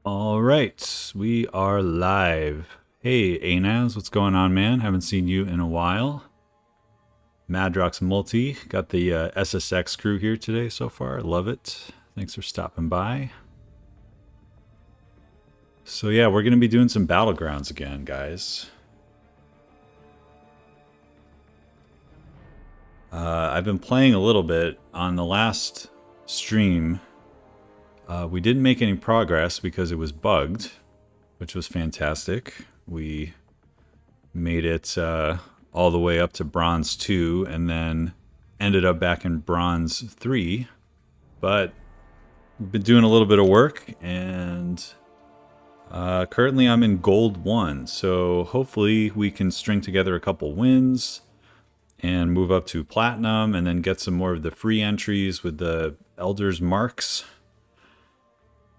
All right, we are live. Hey, Anaz, what's going on, man? Haven't seen you in a while. Madrox Multi, got the SSX crew here today so far. Love it. Thanks for stopping by. So yeah, we're going to be doing some Battlegrounds again, guys. I've been playing a little bit on the last stream. We didn't make any progress because it was bugged, which was fantastic. We made it all the way up to Bronze 2 and then ended up back in Bronze 3. But we've been doing a little bit of work, and currently I'm in Gold 1. So hopefully we can string together a couple wins and move up to Platinum and then get some more of the free entries with the Elder's Marks.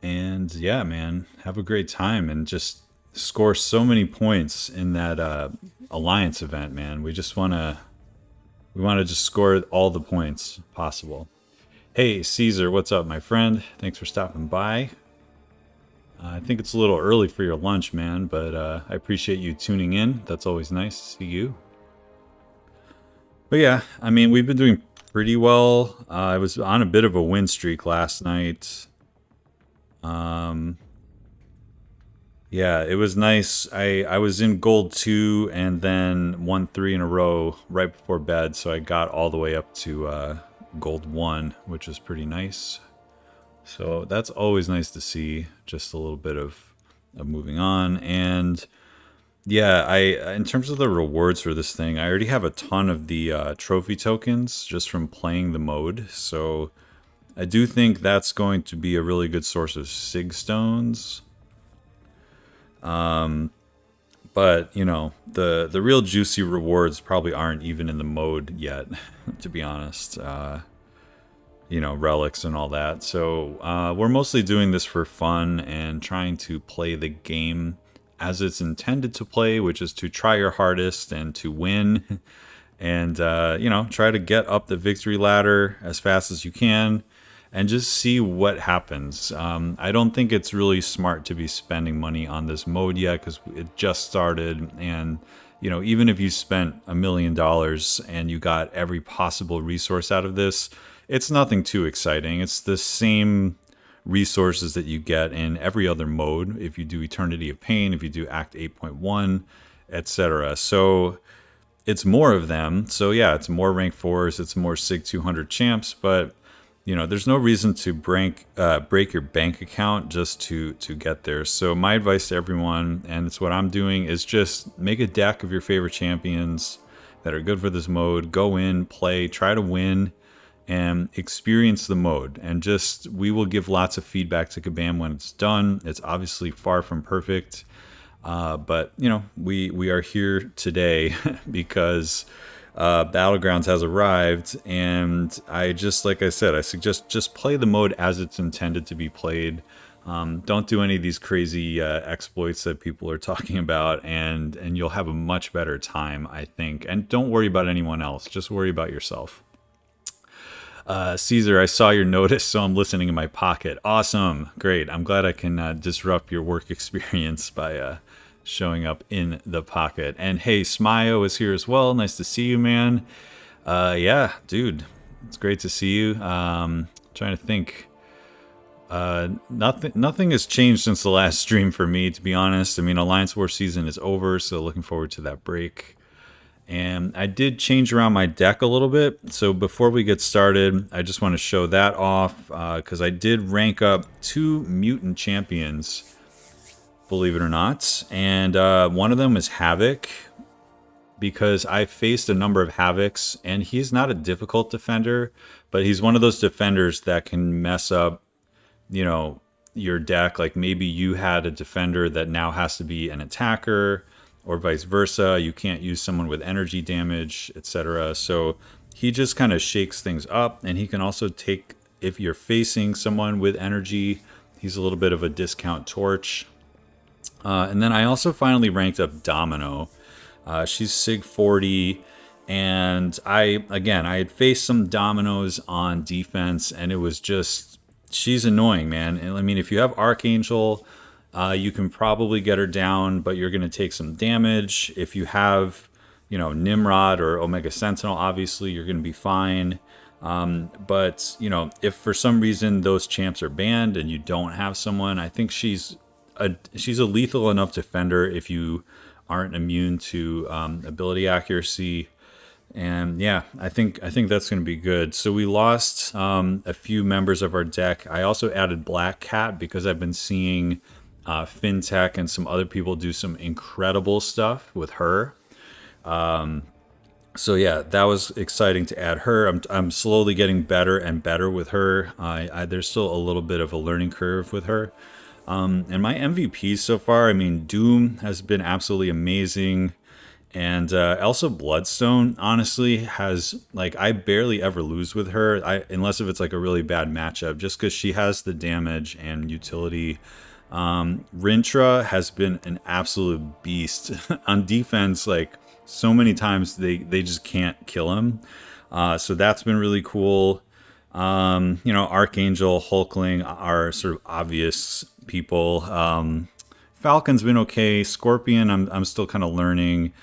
And yeah, man, have a great time and just score so many points in that alliance event, man. We want to just score all the points possible. Hey, Caesar, what's up, my friend? Thanks for stopping by. I think it's a little early for your lunch, man, but I appreciate you tuning in. That's always nice to see you. But yeah, I mean, we've been doing pretty well. I was on a bit of a win streak last night. Yeah, it was nice. I was in Gold 2 and then won 3 in a row right before bed, so I got all the way up to Gold 1, which was pretty nice. So that's always nice to see, just a little bit of moving on. And yeah, in terms of the rewards for this thing, I already have a ton of the trophy tokens just from playing the mode. So I do think that's going to be a really good source of Sig Stones. But you know, the real juicy rewards probably aren't even in the mode yet, to be honest. You know, relics and all that. So we're mostly doing this for fun and trying to play the game as it's intended to play, which is to try your hardest and to win, and you know, try to get up the victory ladder as fast as you can and just see what happens. I don't think it's really smart to be spending money on this mode yet because it just started. And, you know, even if you spent $1 million and you got every possible resource out of this, it's nothing too exciting. It's the same resources that you get in every other mode. If you do Eternity of Pain, if you do Act 8.1, etc. So it's more of them. So yeah, it's more rank 4s, it's more SIG 200 champs, but you know, there's no reason to break your bank account just to get there. So my advice to everyone, and it's what I'm doing, is just make a deck of your favorite champions that are good for this mode. Go in, play, try to win, and experience the mode. And just, we will give lots of feedback to Kabam when it's done. It's obviously far from perfect, but you know, we are here today because Battlegrounds has arrived, and like I said, I suggest just play the mode as it's intended to be played. Don't do any of these crazy exploits that people are talking about, and you'll have a much better time, I think. And don't worry about anyone else; just worry about yourself. Caesar, I saw your notice, so I'm listening in my pocket. Awesome, great. I'm glad I can disrupt your work experience by showing up in the pocket. And hey, Smio is here as well. Nice to see you, man. Yeah, dude, it's great to see you. Trying to think. Nothing has changed since the last stream for me, to be honest. I mean, Alliance War season is over, so looking forward to that break. And I did change around my deck a little bit. So before we get started, I just want to show that off because I did rank up 2 mutant champions, believe it or not. And one of them is Havoc, because I faced a number of Havocs, and he's not a difficult defender, but he's one of those defenders that can mess up, you know, your deck. Like maybe you had a defender that now has to be an attacker, or vice versa. You can't use someone with energy damage, etc. So he just kind of shakes things up, and he can also take, if you're facing someone with energy, he's a little bit of a discount torch. And then I also finally ranked up Domino. She's SIG 40, and I had faced some Dominoes on defense, and it was just, she's annoying, man. And I mean, if you have Archangel, you can probably get her down, but you're going to take some damage. If you have, you know, Nimrod or Omega Sentinel, obviously you're going to be fine. But, you know, if for some reason those champs are banned and you don't have someone, I think she's a lethal enough defender if you aren't immune to ability accuracy. And yeah, I think that's going to be good. So we lost a few members of our deck. I also added Black Cat because I've been seeing FinTech and some other people do some incredible stuff with her. So yeah, that was exciting to add her. I'm slowly getting better and better with her. There's still a little bit of a learning curve with her. And my MVP so far, I mean, Doom has been absolutely amazing. And Elsa Bloodstone, honestly, has, like, I barely ever lose with her, unless if it's like a really bad matchup, just because she has the damage and utility. Rintra has been an absolute beast on defense. Like, so many times they just can't kill him. So that's been really cool. You know, Archangel, Hulkling are sort of obvious people. Falcon's been okay. Scorpion, I'm still kind of learning.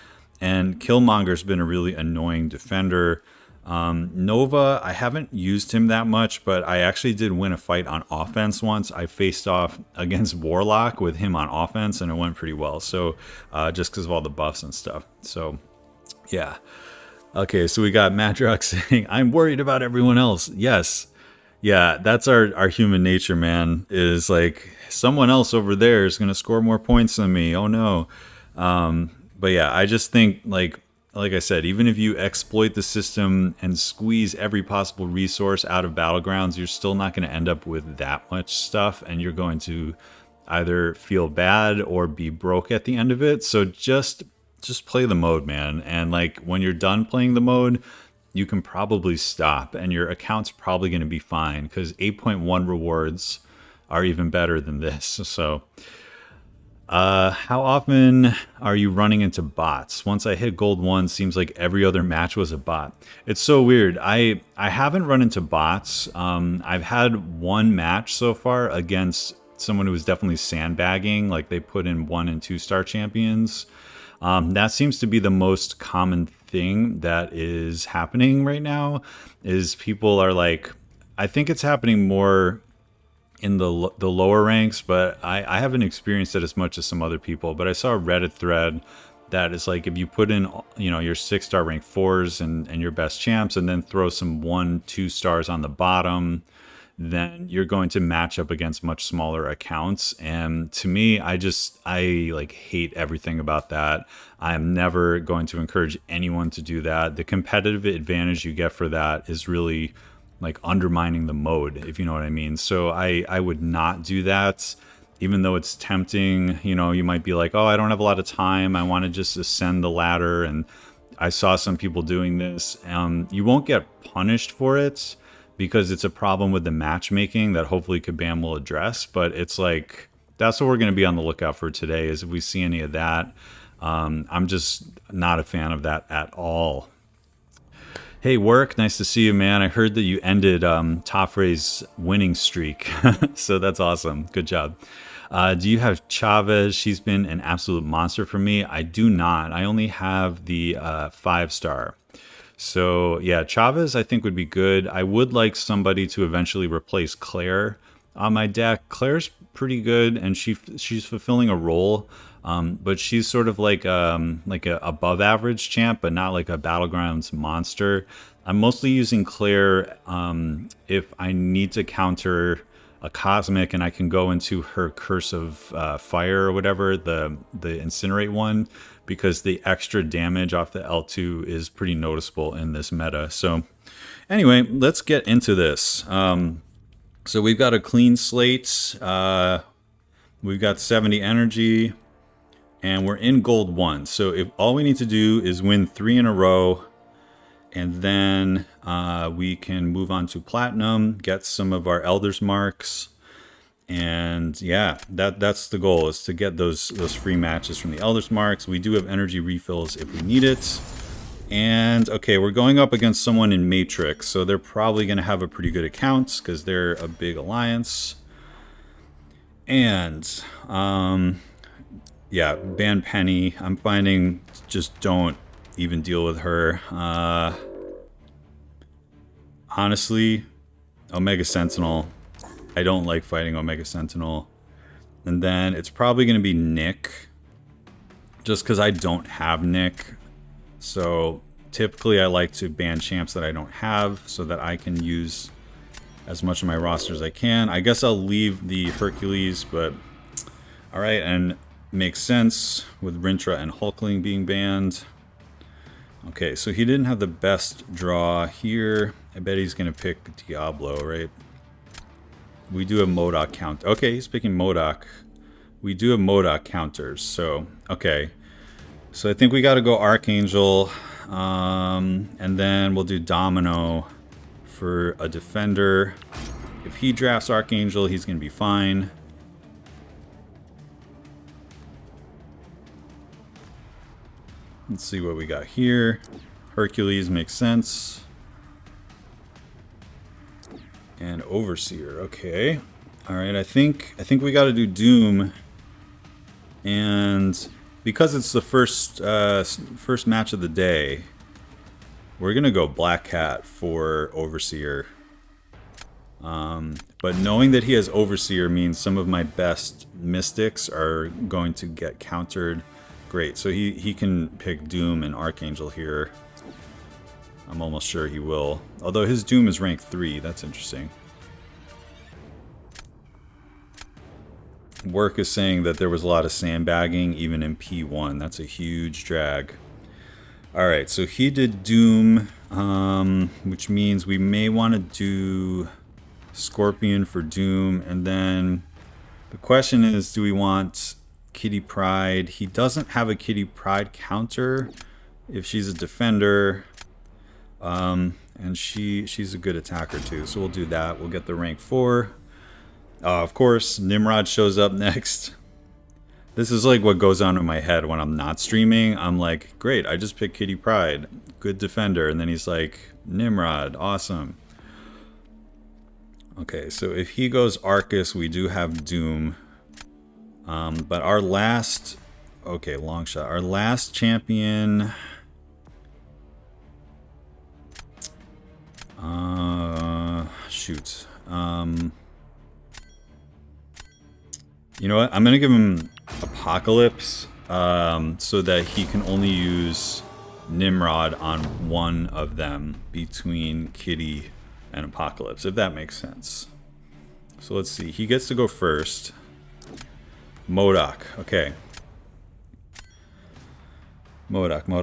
And Killmonger's been a really annoying defender. Nova, I haven't used him that much, but I actually did win a fight on offense once. I faced off against Warlock with him on offense, and it went pretty well. So just because of all the buffs and stuff. So yeah. Okay, so we got Madrox saying, I'm worried about everyone else. Yes. Yeah, that's our human nature, man, is like, someone else over there is going to score more points than me. Oh no. But yeah, I just think, like I said, even if you exploit the system and squeeze every possible resource out of Battlegrounds, you're still not going to end up with that much stuff, and you're going to either feel bad or be broke at the end of it. So just play the mode, man. And like, when you're done playing the mode, you can probably stop, and your account's probably going to be fine, because 8.1 rewards are even better than this. So how often are you running into bots? Once I hit gold 1, seems like every other match was a bot. It's so weird. I haven't run into bots. I've had one match so far against someone who was definitely sandbagging, like they put in 1 and 2 star champions. That seems to be the most common thing that is happening right now, is people are like, I think it's happening more in the lower ranks, but I haven't experienced it as much as some other people. But I saw a Reddit thread that is like, if you put in, you know, your 6-star rank 4s and your best champs, and then throw some 1-2 stars on the bottom, then you're going to match up against much smaller accounts. And to me, I like hate everything about that. I'm never going to encourage anyone to do that. The competitive advantage you get for that is really like undermining the mode, if you know what I mean. So I would not do that, even though it's tempting. You know, you might be like, oh, I don't have a lot of time, I want to just ascend the ladder, and I saw some people doing this. You won't get punished for it, because it's a problem with the matchmaking that hopefully Kabam will address. But it's like, that's what we're going to be on the lookout for today, is if we see any of that. I'm just not a fan of that at all. Hey, Work, nice to see you, man. I heard that you ended Toffrey's winning streak, so that's awesome. Good job. Do you have Chavez? She's been an absolute monster for me. I do not. I only have the 5-star. So yeah, Chavez I think would be good. I would like somebody to eventually replace Claire on my deck. Claire's pretty good, and she's fulfilling a role. But she's sort of like a above average champ, but not like a Battlegrounds monster. I'm mostly using Claire if I need to counter a Cosmic, and I can go into her Curse of Fire or whatever, the Incinerate one, because the extra damage off the L2 is pretty noticeable in this meta. So anyway, let's get into this. So we've got a clean slate. We've got 70 energy. And we're in gold 1. So if all we need to do is win 3 in a row, and then we can move on to platinum, get some of our Elder's marks. And yeah, that's the goal, is to get those free matches from the Elder's marks. We do have energy refills if we need it. And okay, we're going up against someone in Matrix, so they're probably going to have a pretty good account because they're a big alliance. And yeah, ban Penny. I'm finding just don't even deal with her. Honestly, Omega Sentinel. I don't like fighting Omega Sentinel. And then it's probably going to be Nick. Just because I don't have Nick. So typically I like to ban champs that I don't have so that I can use as much of my roster as I can. I guess I'll leave the Hercules, but alright, and makes sense with Rintra and Hulkling being banned. Okay, so he didn't have the best draw here. I bet he's going to pick Diablo, right? We do have MCOC count. Okay, he's picking MCOC. We do have MCOC counters, so okay. So I think we got to go Archangel, and then we'll do Domino for a defender. If he drafts Archangel, he's going to be fine. Let's see what we got here. Hercules makes sense. And Overseer, okay. Alright, I think we got to do Doom. And because it's the first match of the day, we're gonna go Black Cat for Overseer. But knowing that he has Overseer means some of my best mystics are going to get countered. Great, so he can pick Doom and Archangel here. I'm almost sure he will. Although his Doom is rank 3, that's interesting. Work is saying that there was a lot of sandbagging even in P1. That's a huge drag. Alright, so he did Doom, which means we may want to do Scorpion for Doom, and then the question is, do we want Kitty Pryde? He doesn't have a Kitty Pryde counter if she's a defender, and she's a good attacker too, so we'll do that. We'll get the rank 4. Of course, Nimrod shows up next. This is like what goes on in my head when I'm not streaming. I'm like, great, I just picked Kitty Pryde, good defender, and then he's like, Nimrod, awesome. Okay, so if he goes Arcus, we do have Doom. But our last... Okay, long shot. Our last champion... Shoot. You know what? I'm going to give him Apocalypse so that he can only use Nimrod on one of them between Kitty and Apocalypse, if that makes sense. So let's see. He gets to go first. MCOC. Okay. MCOC.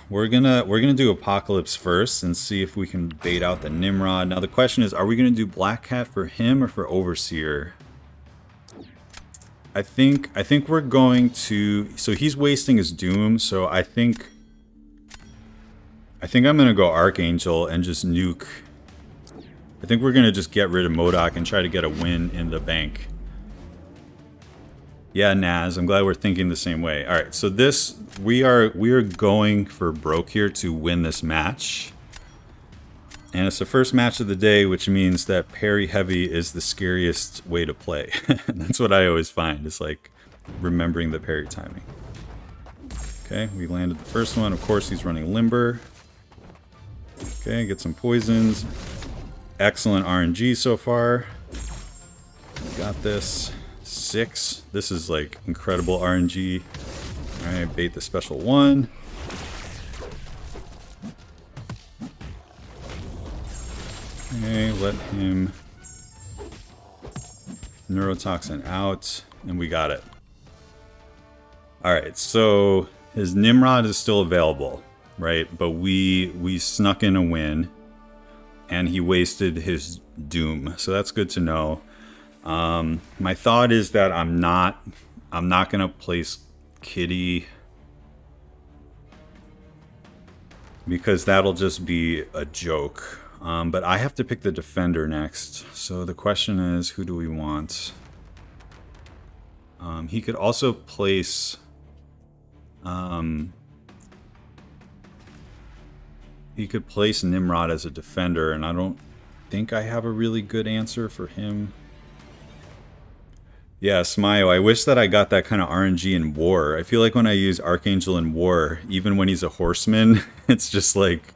We're gonna do Apocalypse first and see if we can bait out the Nimrod. Now the question is, are we gonna do Black Cat for him or for Overseer? I think we're going to. So he's wasting his Doom. So I think I'm gonna go Archangel and just nuke. I think we're gonna just get rid of MCOC and try to get a win in the bank. Yeah, Naz, I'm glad we're thinking the same way. All right, so this we are going for broke here to win this match. And it's the first match of the day, which means that parry heavy is the scariest way to play. That's what I always find. It's like remembering the parry timing. Okay, we landed the first one. Of course, he's running Limber. Okay, get some poisons. Excellent RNG so far. Got this. 6. This is like incredible RNG. Alright, bait the special 1. Okay, let him neurotoxin out, and we got it. Alright, so his Nimrod is still available, right? But we snuck in a win, and he wasted his Doom, so that's good to know. My thought is that I'm not gonna place Kitty because that'll just be a joke. But I have to pick the defender next. So the question is, who do we want? He could also place Nimrod as a defender, and I don't think I have a really good answer for him. Yeah, Smio, I wish that I got that kind of RNG in war. I feel like when I use Archangel in war, even when he's a horseman, it's just like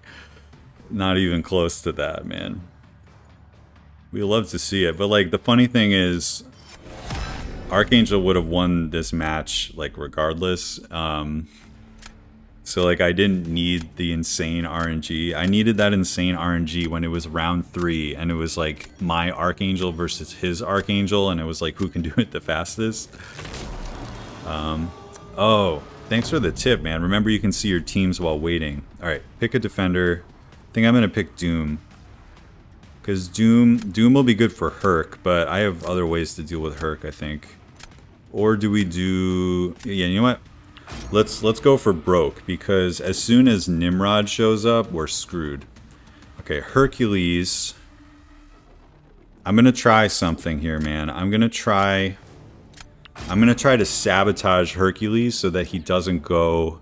not even close to that, man. We love to see it, but like the funny thing is Archangel would have won this match like regardless. So like I didn't need the insane RNG. I needed that insane RNG when it was round 3 and it was like my Archangel versus his Archangel and it was like who can do it the fastest. Oh, thanks for the tip, man. Remember you can see your teams while waiting. Alright, pick a defender. I think I'm gonna pick Doom. Because Doom will be good for Herc, but I have other ways to deal with Herc, I think. Or do we do... Yeah, you know what? Let's go for Broke, because as soon as Nimrod shows up, we're screwed. Okay, Hercules. I'm gonna try something here, man. I'm gonna try to sabotage Hercules so that he doesn't go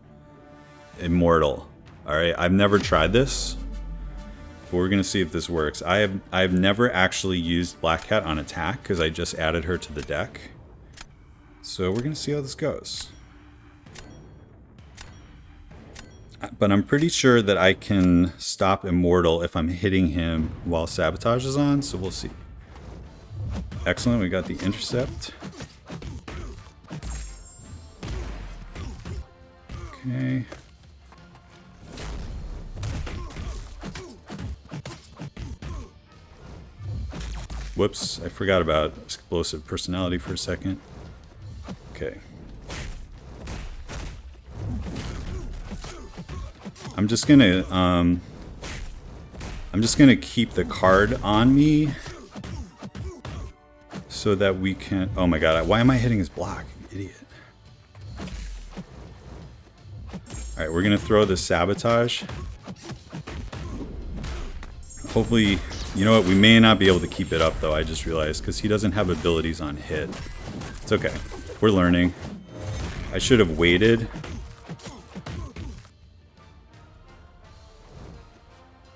immortal. Alright, I've never tried this. But we're gonna see if this works. I've never actually used Black Cat on attack because I just added her to the deck. So we're gonna see how this goes. But I'm pretty sure that I can stop Immortal if I'm hitting him while Sabotage is on, so we'll see. Excellent, we got the intercept. Okay. Whoops, I forgot about explosive personality for a second. Okay. I'm just gonna keep the card on me so that we can... Oh my god, why am I hitting his block? You idiot. Alright, we're gonna throw the Sabotage. Hopefully, you know what, we may not be able to keep it up though, I just realized, because he doesn't have abilities on hit. It's okay. We're learning. I should have waited.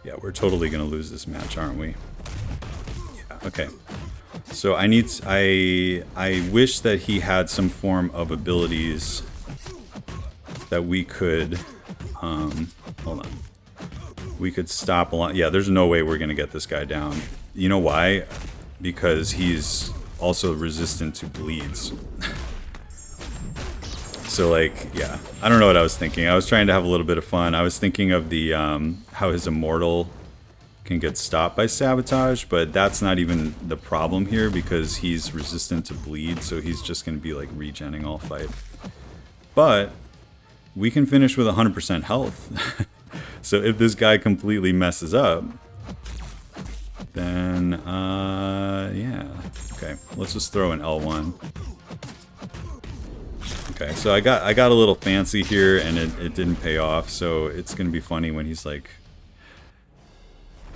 Yeah, we're totally gonna lose this match, aren't we? Yeah, okay. So I wish that he had some form of abilities that we could, hold on. We could stop a lot. Yeah, there's no way we're gonna get this guy down. You know why? Because he's also resistant to bleeds. So like, yeah, I don't know what I was thinking. I was trying to have a little bit of fun. I was thinking of the how his Immortal can get stopped by Sabotage, but that's not even the problem here because he's resistant to bleed, so he's just going to be like regenning all fight. But we can finish with 100% health. So if this guy completely messes up, then yeah. Okay, let's just throw an L1. Okay, so I got a little fancy here and it didn't pay off, so it's gonna be funny when he's like...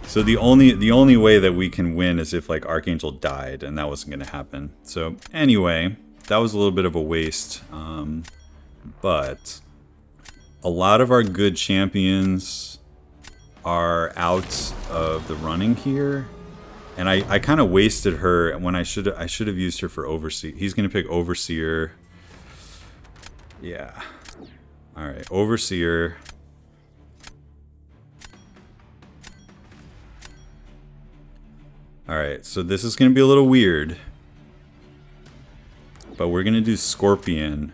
So the only way that we can win is if like Archangel died, and that wasn't gonna happen. So anyway, that was a little bit of a waste, but a lot of our good champions are out of the running here, and I kind of wasted her when I should have used her for Overseer. He's gonna pick Overseer. Yeah. Alright, Overseer. Alright, so this is going to be a little weird. But we're going to do Scorpion.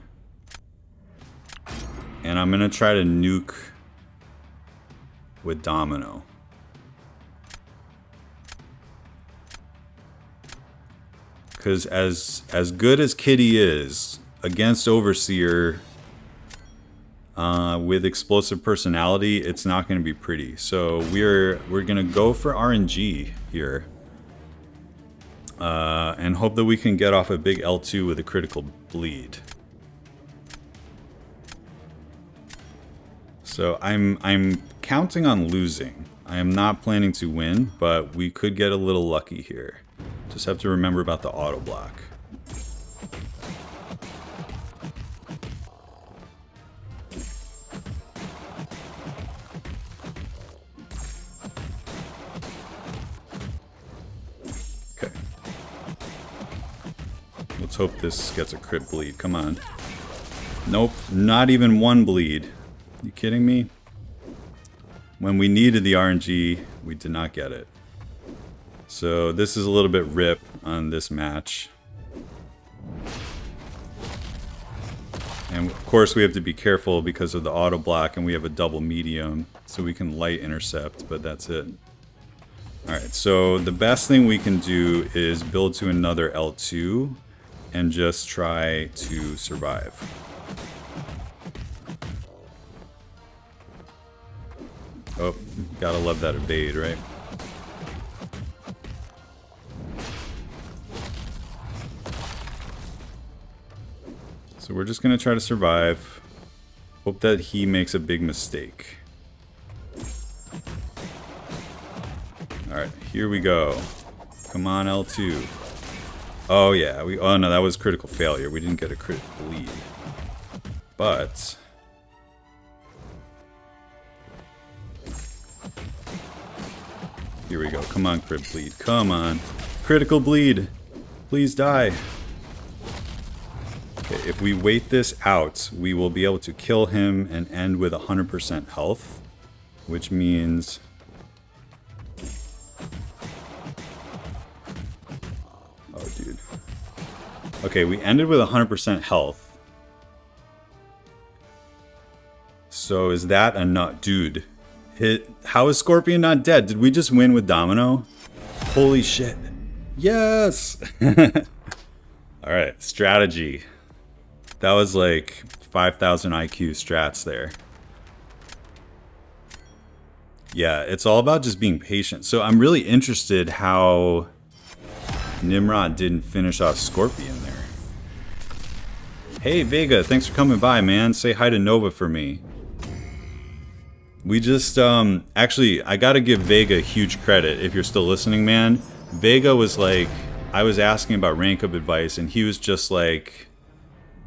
And I'm going to try to nuke with Domino. Because as good as Kitty is... against Overseer with explosive personality, it's not going to be pretty. So we're going to go for RNG here and hope that we can get off a big L2 with a critical bleed. So I'm counting on losing. I am not planning to win, but we could get a little lucky here. Just have to remember about the auto block. Let's hope this gets a crit bleed. Come on. Nope, not even one bleed. You kidding me? When we needed the RNG, we did not get it. So this is a little bit rip on this match. And of course we have to be careful because of the auto block, and we have a double medium, so we can light intercept, but that's it. Alright, so the best thing we can do is build to another L2 and just try to survive. Oh, gotta love that evade, right? So we're just gonna try to survive. Hope that he makes a big mistake. Alright, here we go. Come on, L2. Oh yeah, oh no, that was critical failure. We didn't get a crit bleed. But here we go. Come on, crit bleed. Come on. Critical bleed. Please die. Okay, if we wait this out, we will be able to kill him and end with 100% health, which means oh, dude. Okay, we ended with 100% health. So is that enough? Dude, how is Scorpion not dead? Did we just win with Domino? Holy shit. Yes! Alright, strategy. That was like 5,000 IQ strats there. Yeah, it's all about just being patient. So I'm really interested how Nimrod didn't finish off Scorpion there. Hey Vega, thanks for coming by, man. Say hi to Nova for me. We just, actually, I gotta give Vega huge credit if you're still listening, man. Vega was like, I was asking about rank up advice, and he was just like,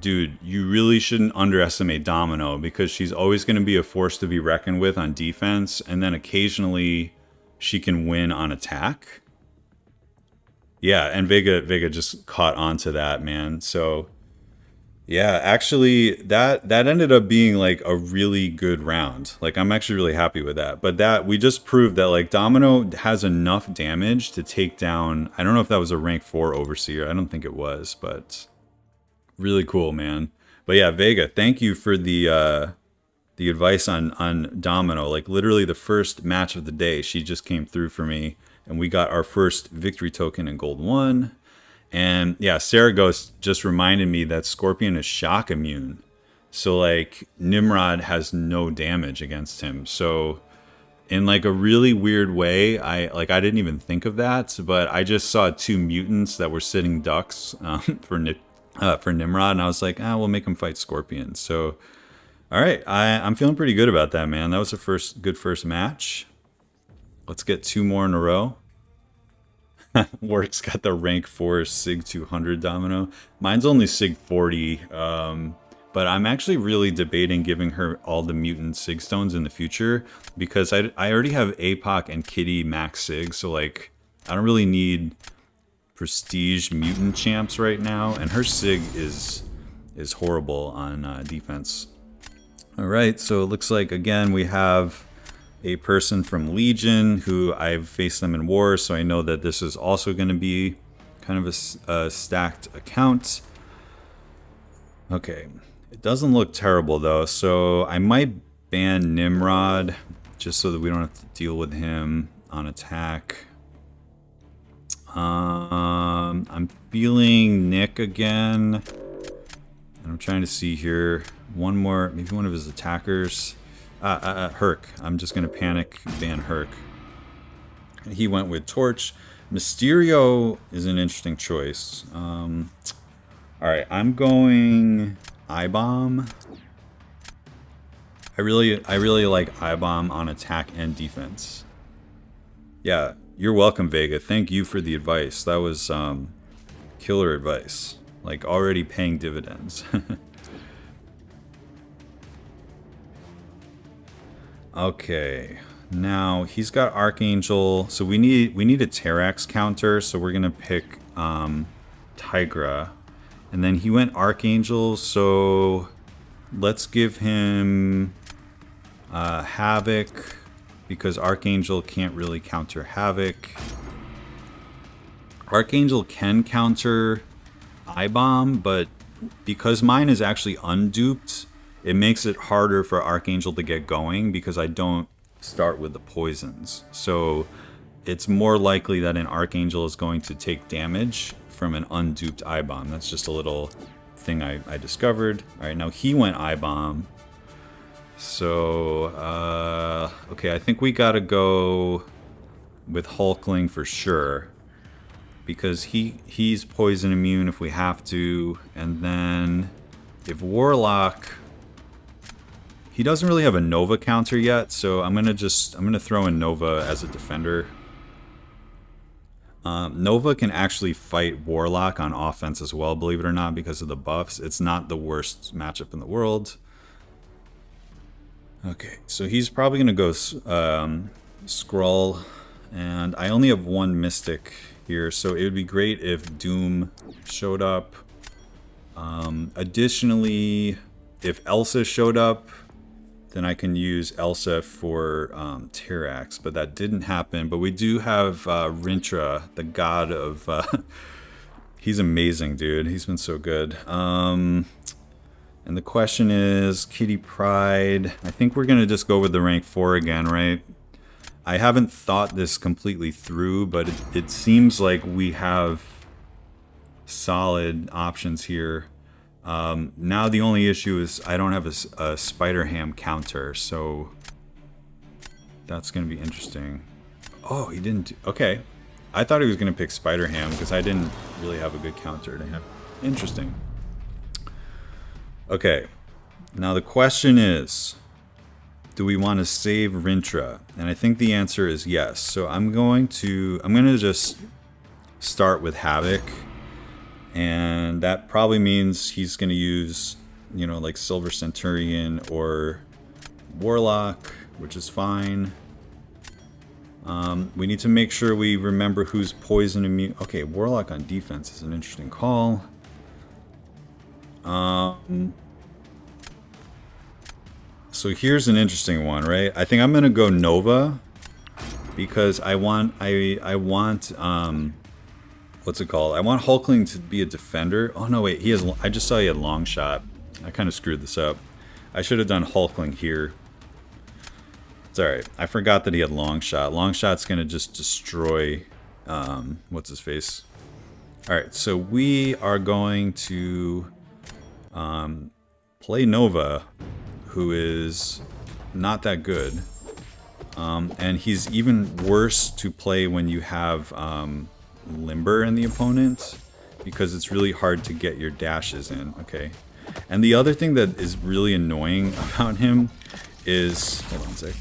dude, you really shouldn't underestimate Domino because she's always going to be a force to be reckoned with on defense, and then occasionally she can win on attack. Yeah, and Vega just caught on to that, man. So yeah, actually that ended up being like a really good round. Like I'm actually really happy with that. But that we just proved that like Domino has enough damage to take down, I don't know if that was a rank 4 Overseer. I don't think it was, but really cool, man. But yeah, Vega, thank you for the advice on Domino. Like literally the first match of the day, she just came through for me, and we got our first victory token in Gold 1. And yeah, Saragos just reminded me that Scorpion is shock immune. So like Nimrod has no damage against him. So in like a really weird way, I didn't even think of that, but I just saw 2 mutants that were sitting ducks for Nimrod, and I was like, we'll make him fight Scorpion. So all right, I'm feeling pretty good about that, man. That was a good first match. Let's get 2 more in a row. Work's got the rank 4 Sig 200 Domino. Mine's only Sig 40, but I'm actually really debating giving her all the mutant Sig stones in the future because I already have APOC and Kitty max Sig, so like I don't really need prestige mutant champs right now, and her Sig is horrible on defense. All right, so it looks like again we have a person from Legion who I've faced them in war, so I know that this is also going to be kind of a stacked account. Okay, it doesn't look terrible though, so I might ban Nimrod just so that we don't have to deal with him on attack. I'm feeling Nick again, and I'm trying to see here one more, maybe one of his attackers. Herc. I'm just gonna panic ban Herc. He went with Torch. Mysterio is an interesting choice. Alright, I'm going I-Bomb. I really like I-Bomb on attack and defense. Yeah, you're welcome, Vega. Thank you for the advice. That was killer advice. Like already paying dividends. Okay, now he's got Archangel, so we need a Terrax counter, so we're gonna pick Tigra, And then he went Archangel, so let's give him Havoc, because Archangel can't really counter Havoc. Archangel can counter I-Bomb, but because mine is actually unduped, it makes it harder for Archangel to get going because I don't start with the poisons. So it's more likely that an Archangel is going to take damage from an unduped I-Bomb. That's just a little thing I discovered. All right, now he went I-Bomb. So, okay, I think we gotta go with Hulkling for sure. Because he's poison immune if we have to. And then if Warlock... He doesn't really have a Nova counter yet, so I'm gonna throw in Nova as a defender. Nova can actually fight Warlock on offense as well, believe it or not, because of the buffs. It's not the worst matchup in the world. Okay, so he's probably gonna go Skrull, and I only have one Mystic here, so it would be great if Doom showed up. Additionally, if Elsa showed up, then I can use Elsa for Tyrax, but that didn't happen. But we do have Rintra, the god of... he's amazing, dude. He's been so good. And the question is, Kitty Pryde. I think we're going to just go with the rank 4 again, right? I haven't thought this completely through, but it seems like we have solid options here. Now the only issue is I don't have a Spider-Ham counter, so that's going to be interesting. Oh, he didn't do... Okay. I thought he was going to pick Spider-Ham because I didn't really have a good counter to him. Interesting. Okay. Now the question is, do we want to save Rintra? And I think the answer is yes. So I'm going to just start with Havoc. And that probably means he's going to use, you know, like Silver Centurion or Warlock, which is fine. We need to make sure we remember who's poison immune. Okay, Warlock on defense is an interesting call. So here's an interesting one, right? I think I'm going to go Nova because I want what's it called? I want Hulkling to be a defender. Oh no, wait, I just saw he had long shot. I kind of screwed this up. I should have done Hulkling here. It's alright. I forgot that he had long shot. Long shot's gonna just destroy what's his face. Alright, so we are going to play Nova, who is not that good. And he's even worse to play when you have Limber in the opponent, because it's really hard to get your dashes in. Okay, and the other thing that is really annoying about him is, hold on a sec,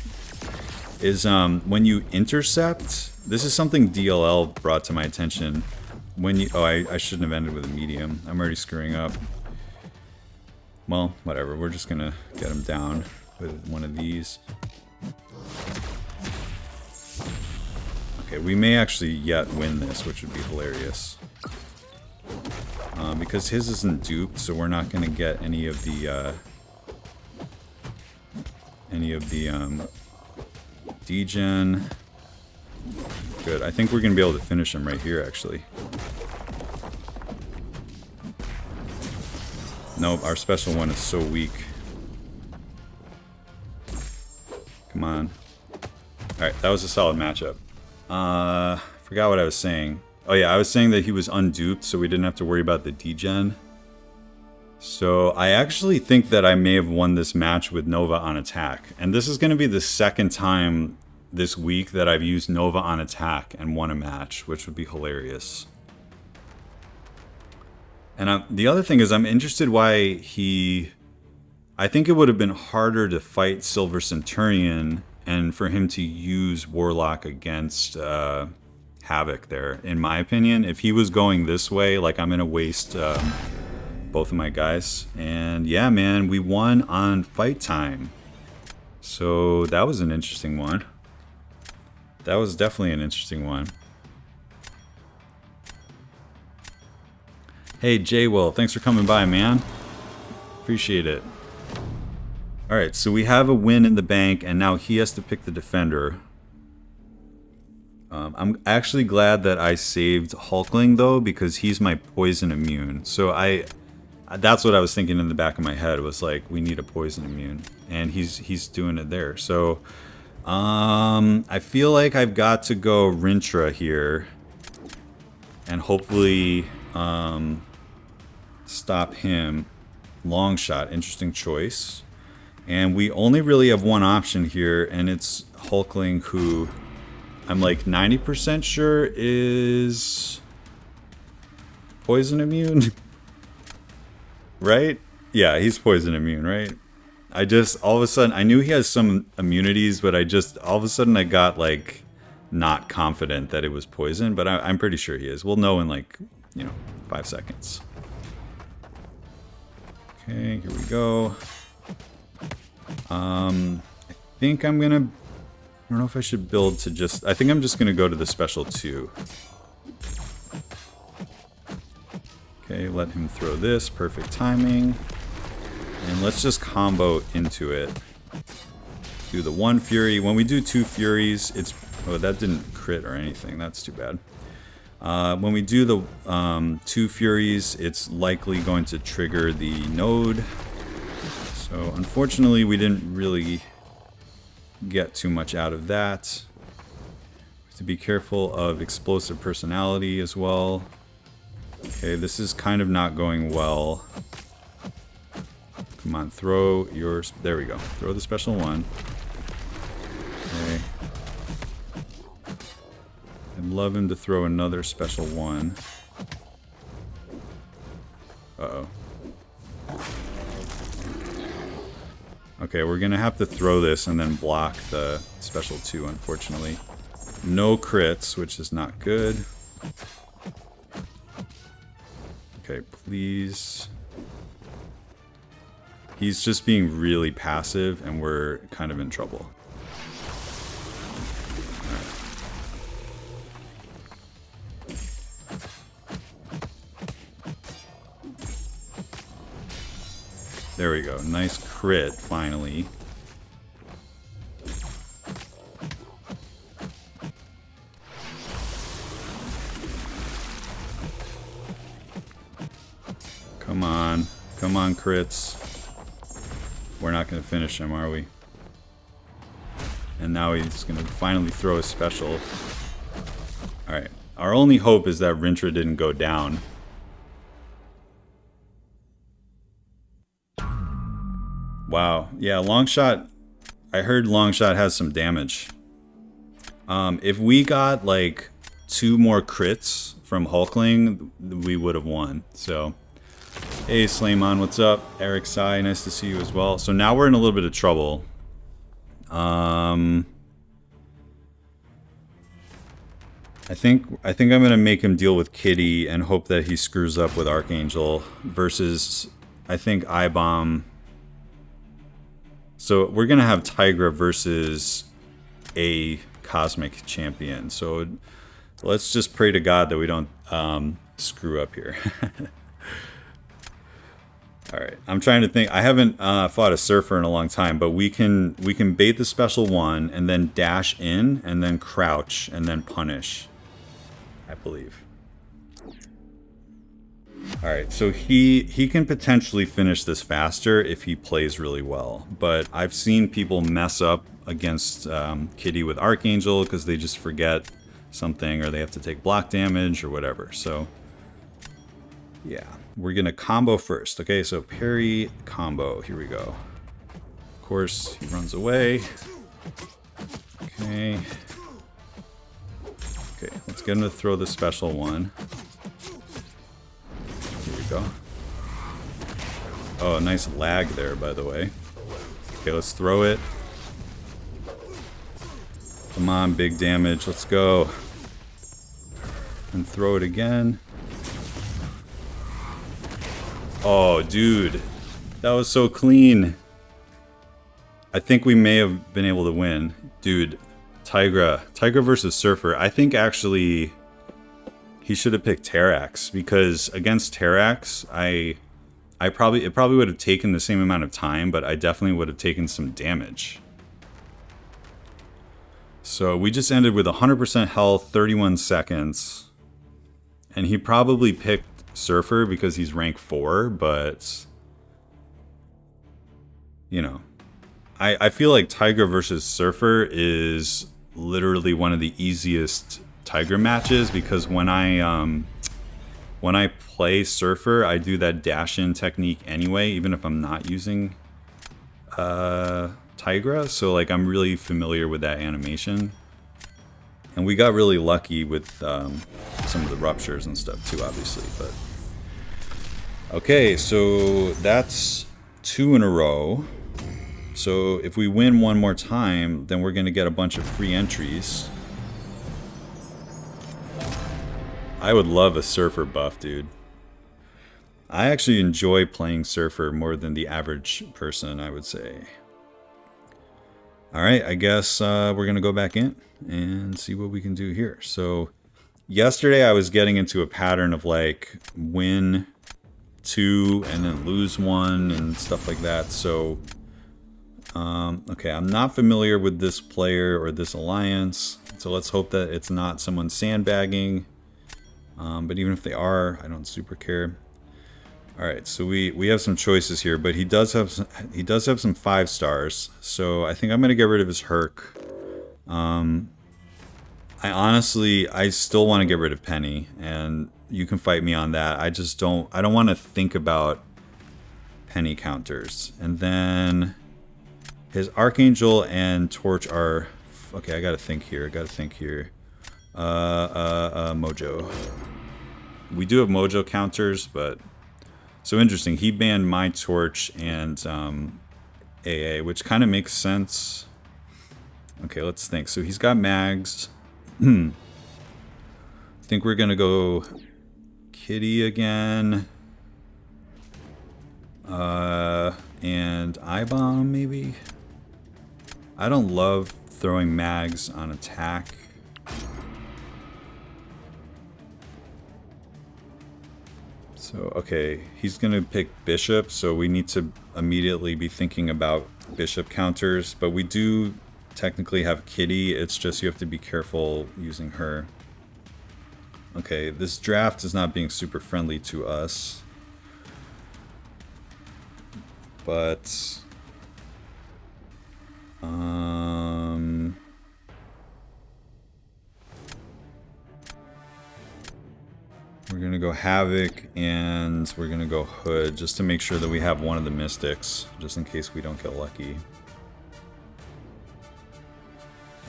is when you intercept. This is something DLL brought to my attention. When you, I shouldn't have ended with a medium. I'm already screwing up. Well, whatever. We're just gonna get him down with one of these. Okay, we may actually yet win this, which would be hilarious. Because his isn't duped, so we're not going to get any of the degen. Good. I think we're going to be able to finish him right here, actually. Nope, our special one is so weak. Come on. Alright, that was a solid matchup. Forgot what I was saying. Oh yeah, I was saying that he was unduped, so we didn't have to worry about the degen. So I actually think that I may have won this match with Nova on attack. And this is going to be the second time this week that I've used Nova on attack and won a match, which would be hilarious. And the other thing is, I'm interested why he... I think it would have been harder to fight Silver Centurion and for him to use Warlock against Havoc there, in my opinion. If he was going this way, like, I'm going to waste both of my guys. And yeah, man, we won on fight time. So that was an interesting one. That was definitely an interesting one. Hey, Jay Will, thanks for coming by, man. Appreciate it. Alright, so we have a win in the bank, and now he has to pick the defender. I'm actually glad that I saved Hulkling, though, because he's my poison immune. So that's what I was thinking in the back of my head, was like, we need a poison immune. And he's doing it there. So, I feel like I've got to go Rintra here. And hopefully, stop him. Long shot, interesting choice. And we only really have one option here, and it's Hulkling, who I'm like 90% sure is poison immune. Right? Yeah, he's poison immune, right? I just, all of a sudden, I knew he has some immunities, but all of a sudden I got like not confident that it was poison, but I'm pretty sure he is. We'll know in like, 5 seconds. Okay, here we go. I think I'm gonna, I don't know if I should build to just, I think I'm just gonna go to the special 2. Okay, let him throw this, perfect timing. And let's just combo into it. Do the 1 Fury. When we do 2 Furies, it's, oh, that didn't crit or anything, that's too bad. When we do the 2 Furies, it's likely going to trigger the node. So unfortunately, we didn't really get too much out of that. We have to be careful of explosive personality as well. Okay, this is kind of not going well. Come on, throw your... There we go. Throw the special 1. Okay. I'd love him to throw another special 1. Uh-oh. Okay, we're gonna have to throw this and then block the special 2, unfortunately. No crits, which is not good. Okay, please. He's just being really passive, and we're kind of in trouble. There we go. Nice crit, finally. Come on. Come on, crits. We're not going to finish him, are we? And now he's going to finally throw a special. Alright. Our only hope is that Rintra didn't go down. Wow. Yeah, Longshot. I heard Longshot has some damage. If we got like 2 more crits from Hulkling, we would have won. So, hey Slayman, what's up? Eric Sai, nice to see you as well. So now we're in a little bit of trouble. I think I'm gonna make him deal with Kitty and hope that he screws up with Archangel versus, I think, I-Bomb. So we're gonna have Tigra versus a Cosmic Champion. So let's just pray to God that we don't screw up here. All right, I'm trying to think. I haven't fought a Surfer in a long time, but we can bait the special 1 and then dash in and then crouch and then punish, I believe. All right, so he can potentially finish this faster if he plays really well, but I've seen people mess up against Kitty with Archangel because they just forget something or they have to take block damage or whatever. So yeah, we're gonna combo first. Okay, so parry combo. Here we go. Of course, he runs away. Okay. Okay, let's get him to throw the special 1. Here we go. Oh, nice lag there, by the way. Okay, let's throw it. Come on, big damage. Let's go. And throw it again. Oh, dude. That was so clean. I think we may have been able to win. Dude, Tigra versus Surfer. I think actually He should have picked Terrax, because against Terrax, it probably would have taken the same amount of time, but I definitely would have taken some damage. So we just ended with 100% health, 31 seconds. And he probably picked Surfer because he's rank 4, but... You know. I feel like Tiger versus Surfer is literally one of the easiest Tiger matches, because when I play Surfer, I do that dash-in technique anyway, even if I'm not using Tigra, so like I'm really familiar with that animation. And we got really lucky with some of the ruptures and stuff too, obviously, but... Okay, so that's 2 in a row. So if we win one more time, then we're going to get a bunch of free entries. I would love a Surfer buff, dude. I actually enjoy playing Surfer more than the average person, I would say. Alright, I guess we're going to go back in and see what we can do here. So yesterday I was getting into a pattern of like win 2 and then lose 1 and stuff like that. So okay, I'm not familiar with this player or this alliance, so let's hope that it's not someone sandbagging. But even if they are, I don't super care. All right, so we have some choices here, but he does have some 5-stars. So I think I'm gonna get rid of his Herc. I still want to get rid of Penny, and you can fight me on that. I don't want to think about Penny counters. And then his Archangel and Torch are... Okay, I gotta think here. Mojo. We do have Mojo counters, but... So interesting, he banned my Torch and AA, which kind of makes sense. Okay, let's think. So he's got Mags. I think we're gonna go Kitty again. And I-Bomb, maybe? I don't love throwing Mags on attack. So, okay, he's gonna pick Bishop, so we need to immediately be thinking about Bishop counters, but we do technically have Kitty, it's just you have to be careful using her. Okay, this draft is not being super friendly to us. But... we're gonna go Havoc and we're gonna go Hood just to make sure that we have one of the Mystics, just in case we don't get lucky.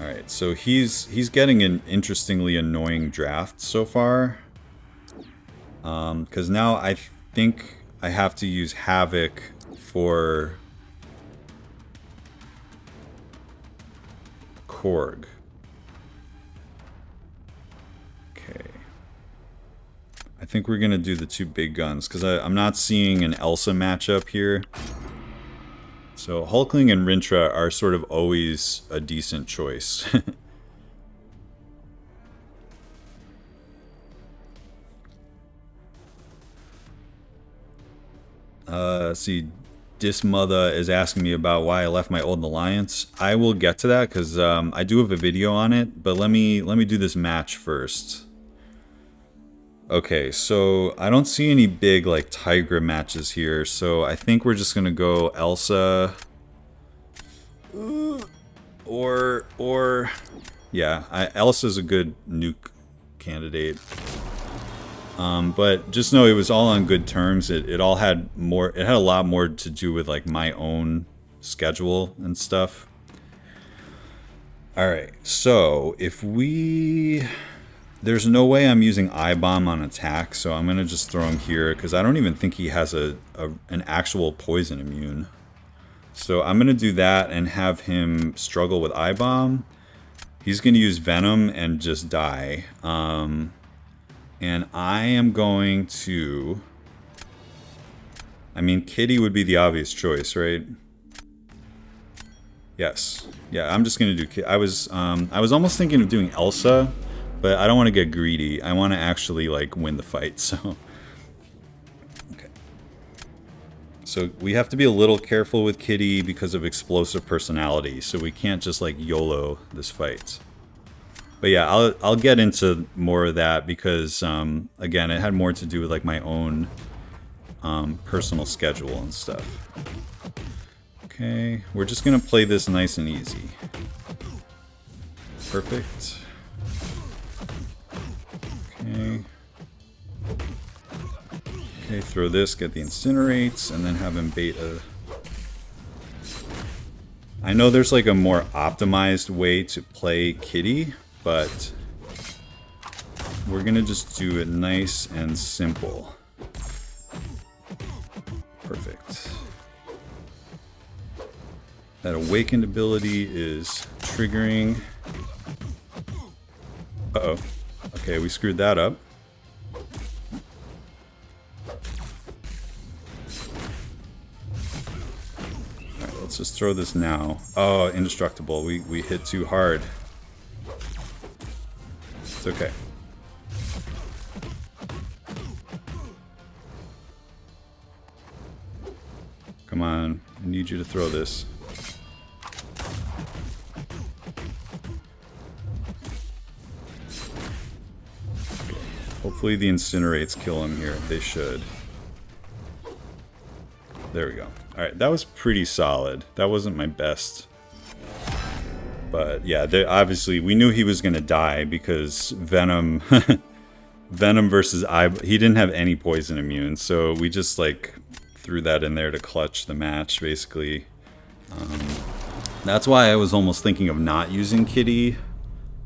Alright, so he's getting an interestingly annoying draft so far. Because now I think I have to use Havoc for Korg. Okay. I think we're gonna do the 2 big guns, because I'm not seeing an Elsa matchup here. So Hulkling and Rintra are sort of always a decent choice. See, Dismother is asking me about why I left my old alliance. I will get to that because I do have a video on it, but let me do this match first. Okay, so I don't see any big like Tigra matches here, so I think we're just gonna go Elsa or yeah, Elsa's a good nuke candidate. But just know it was all on good terms. It all had more. It had a lot more to do with like my own schedule and stuff. All right, so if there's no way I'm using I-Bomb on attack, so I'm gonna just throw him here because I don't even think he has an actual poison immune. So I'm gonna do that and have him struggle with I-Bomb. He's gonna use Venom and just die. And I am going to... I mean, Kitty would be the obvious choice, right? Yes. Yeah, I'm just gonna do Kitty. I was almost thinking of doing Elsa, But I don't want to get greedy. I want to actually, like, win the fight, so... Okay. So we have to be a little careful with Kitty because of explosive personality, so we can't just, like, YOLO this fight. But yeah, I'll get into more of that because, again, it had more to do with, like, my own personal schedule and stuff. Okay, we're just gonna play this nice and easy. Perfect. Okay. Okay, throw this, get the incinerates, and then have him bait a... I know there's like a more optimized way to play Kitty, but we're gonna just do it nice and simple. Perfect. That awakened ability is triggering. Uh-oh. Okay, we screwed that up. Alright, let's just throw this now. Oh, indestructible. We hit too hard. It's okay. Come on, I need you to throw this. Okay. Hopefully the incinerates kill him here. They should. There we go. Alright, that was pretty solid. That wasn't my best. But yeah, obviously we knew he was going to die because Venom... Venom versus he didn't have any poison immune, so we just like... threw that in there to clutch the match, basically. That's why I was almost thinking of not using Kitty,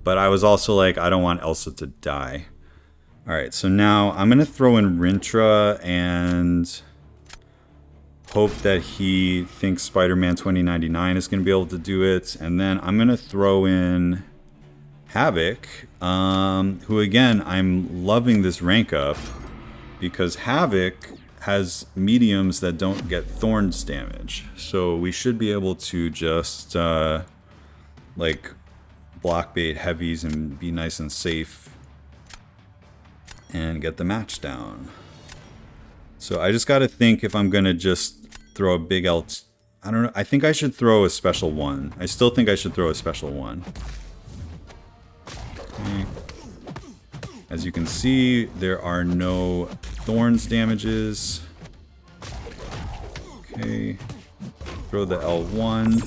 but I was also like, I don't want Elsa to die. Alright, so now I'm going to throw in Rintra and hope that he thinks Spider-Man 2099 is going to be able to do it, and then I'm going to throw in Havoc, who again, I'm loving this rank up, because Havoc has mediums that don't get thorns damage. So we should be able to just like block bait heavies and be nice and safe and get the match down. So I just got to think if I'm going to just throw a big I don't know. I think I should throw a special one. I still think I should throw a special one. Okay. As you can see, there are no thorns damages. Okay. Throw the L1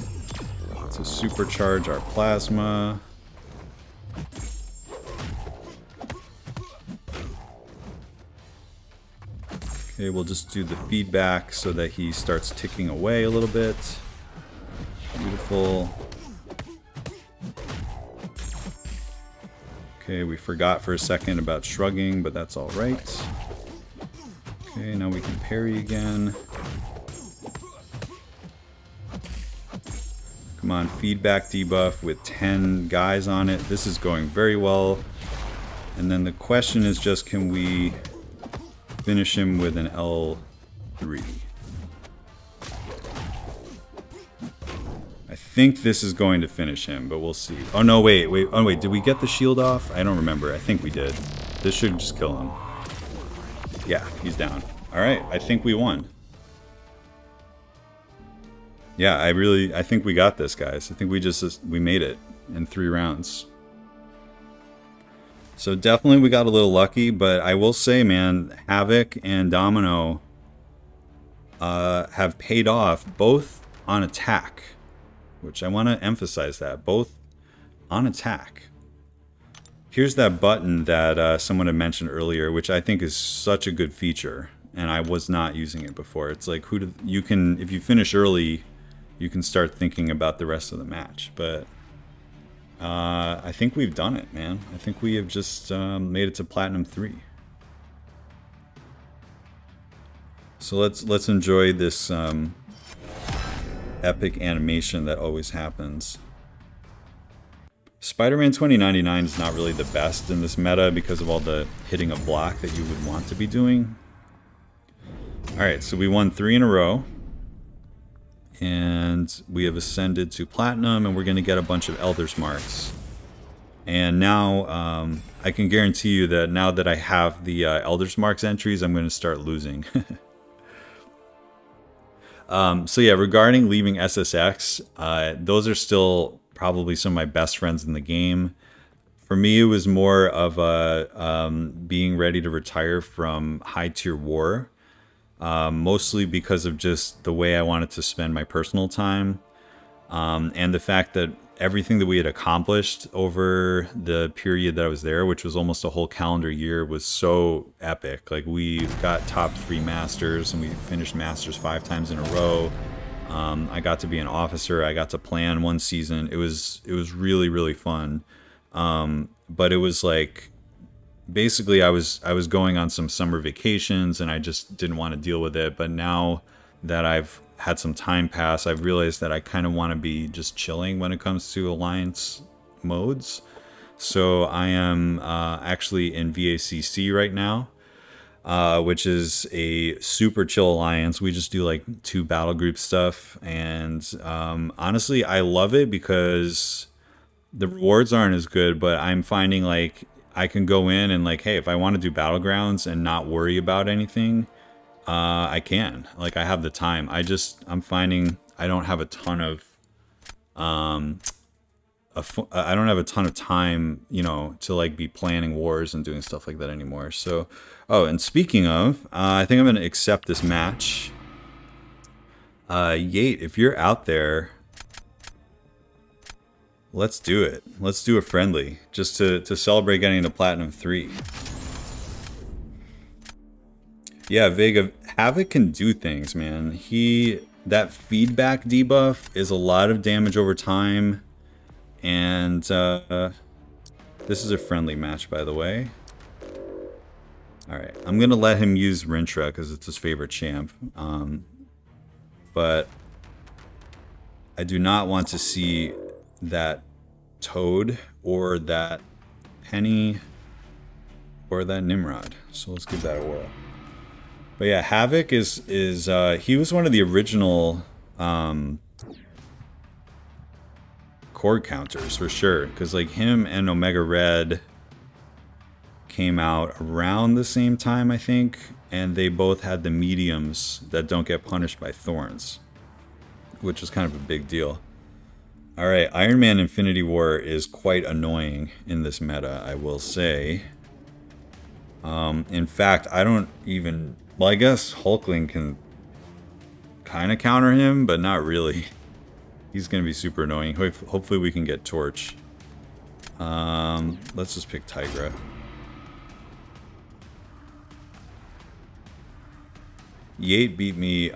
to supercharge our plasma. Okay, we'll just do the feedback so that he starts ticking away a little bit. Beautiful. Okay, we forgot for a second about shrugging, but that's all right. Okay, now we can parry again. Come on, feedback debuff with 10 guys on it. This is going very well. And then the question is just, can we finish him with an L3? I think this is going to finish him, but we'll see. Oh no, wait. Oh wait, did we get the shield off? I don't remember. I think we did. This should just kill him. Yeah, he's down. Alright, I think we won. Yeah, I think we got this, guys. I think we made it in 3 rounds. So definitely we got a little lucky, but I will say, man, Havoc and Domino have paid off both on attack. Which I want to emphasize that. Both on attack. Here's that button that someone had mentioned earlier, which I think is such a good feature. And I was not using it before. It's like, if you finish early, you can start thinking about the rest of the match. But I think we've done it, man. I think we have just made it to Platinum 3. So let's enjoy this... epic animation that always happens. Spider-Man 2099 is not really the best in this meta because of all the hitting a block that you would want to be doing. Alright, so we won 3 in a row. And we have ascended to Platinum, and we're going to get a bunch of Elder's Marks. And now I can guarantee you that now that I have the Elder's Marks entries, I'm going to start losing. So yeah, regarding leaving SSX, those are still probably some of my best friends in the game. For me, it was more of a being ready to retire from high tier war, mostly because of just the way I wanted to spend my personal time, and the fact that everything that we had accomplished over the period that I was there, which was almost a whole calendar year, was so epic. Like, we got top 3 masters and we finished masters 5 times in a row. I got to be an officer. I got to plan one season. It was really, really fun. But it was like, basically I was going on some summer vacations and I just didn't want to deal with it. But now that I've had some time pass, I've realized that I kind of want to be just chilling when it comes to alliance modes. So I am actually in VACC right now, which is a super chill alliance. We just do like 2 battle group stuff, and honestly I love it because the rewards aren't as good, but I'm finding like I can go in and like, hey, if I want to do Battlegrounds and not worry about anything, I can. Like, I have the time. I'm finding I don't have a ton of I don't have a ton of time, you know, to like be planning wars and doing stuff like that anymore. So, oh, and speaking of, I think I'm gonna accept this match. Yate, if you're out there, let's do it. Let's do a friendly, just to celebrate getting to Platinum 3. Yeah, Vega, Havoc can do things, man. That feedback debuff is a lot of damage over time. And this is a friendly match, by the way. Alright, I'm going to let him use Rintra because it's his favorite champ. But I do not want to see that Toad or that Penny or that Nimrod. So let's give that a whirl. But yeah, Havoc is he was one of the original cord counters for sure, because like him and Omega Red came out around the same time, I think, and they both had the mediums that don't get punished by thorns, which was kind of a big deal. All right, Iron Man Infinity War is quite annoying in this meta, I will say. In fact, I don't even... Well, I guess Hulkling can kind of counter him, but not really. He's going to be super annoying. Hopefully we can get Torch. Let's just pick Tigra. Yate beat me...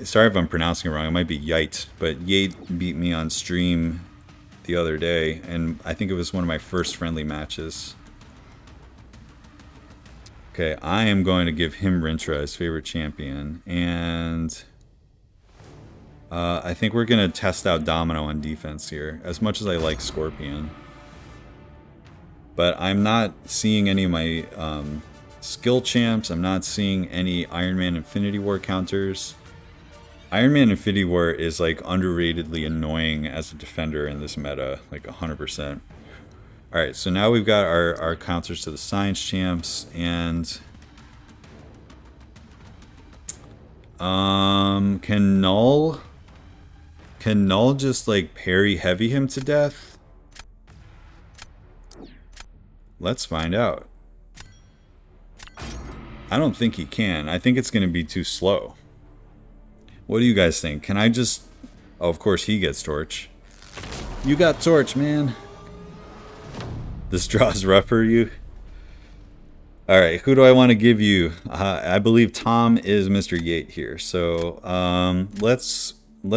sorry if I'm pronouncing it wrong. It might be Yite, but Yate beat me on stream the other day, and I think it was one of my first friendly matches. Okay, I am going to give him Rintra, his favorite champion, and I think we're going to test out Domino on defense here, as much as I like Scorpion. But I'm not seeing any of my skill champs. I'm not seeing any Iron Man Infinity War counters. Iron Man Infinity War is like underratedly annoying as a defender in this meta, like 100%. Alright, so now we've got our counters to the science champs, and can Null just like parry heavy him to death? Let's find out. I don't think he can. I think it's going to be too slow. What do you guys think? Can I just... Oh, of course he gets Torch. You got Torch, man. This draw's rough for you. Alright, who do I want to give you? I believe Tom is Mr. Yate here. So, let's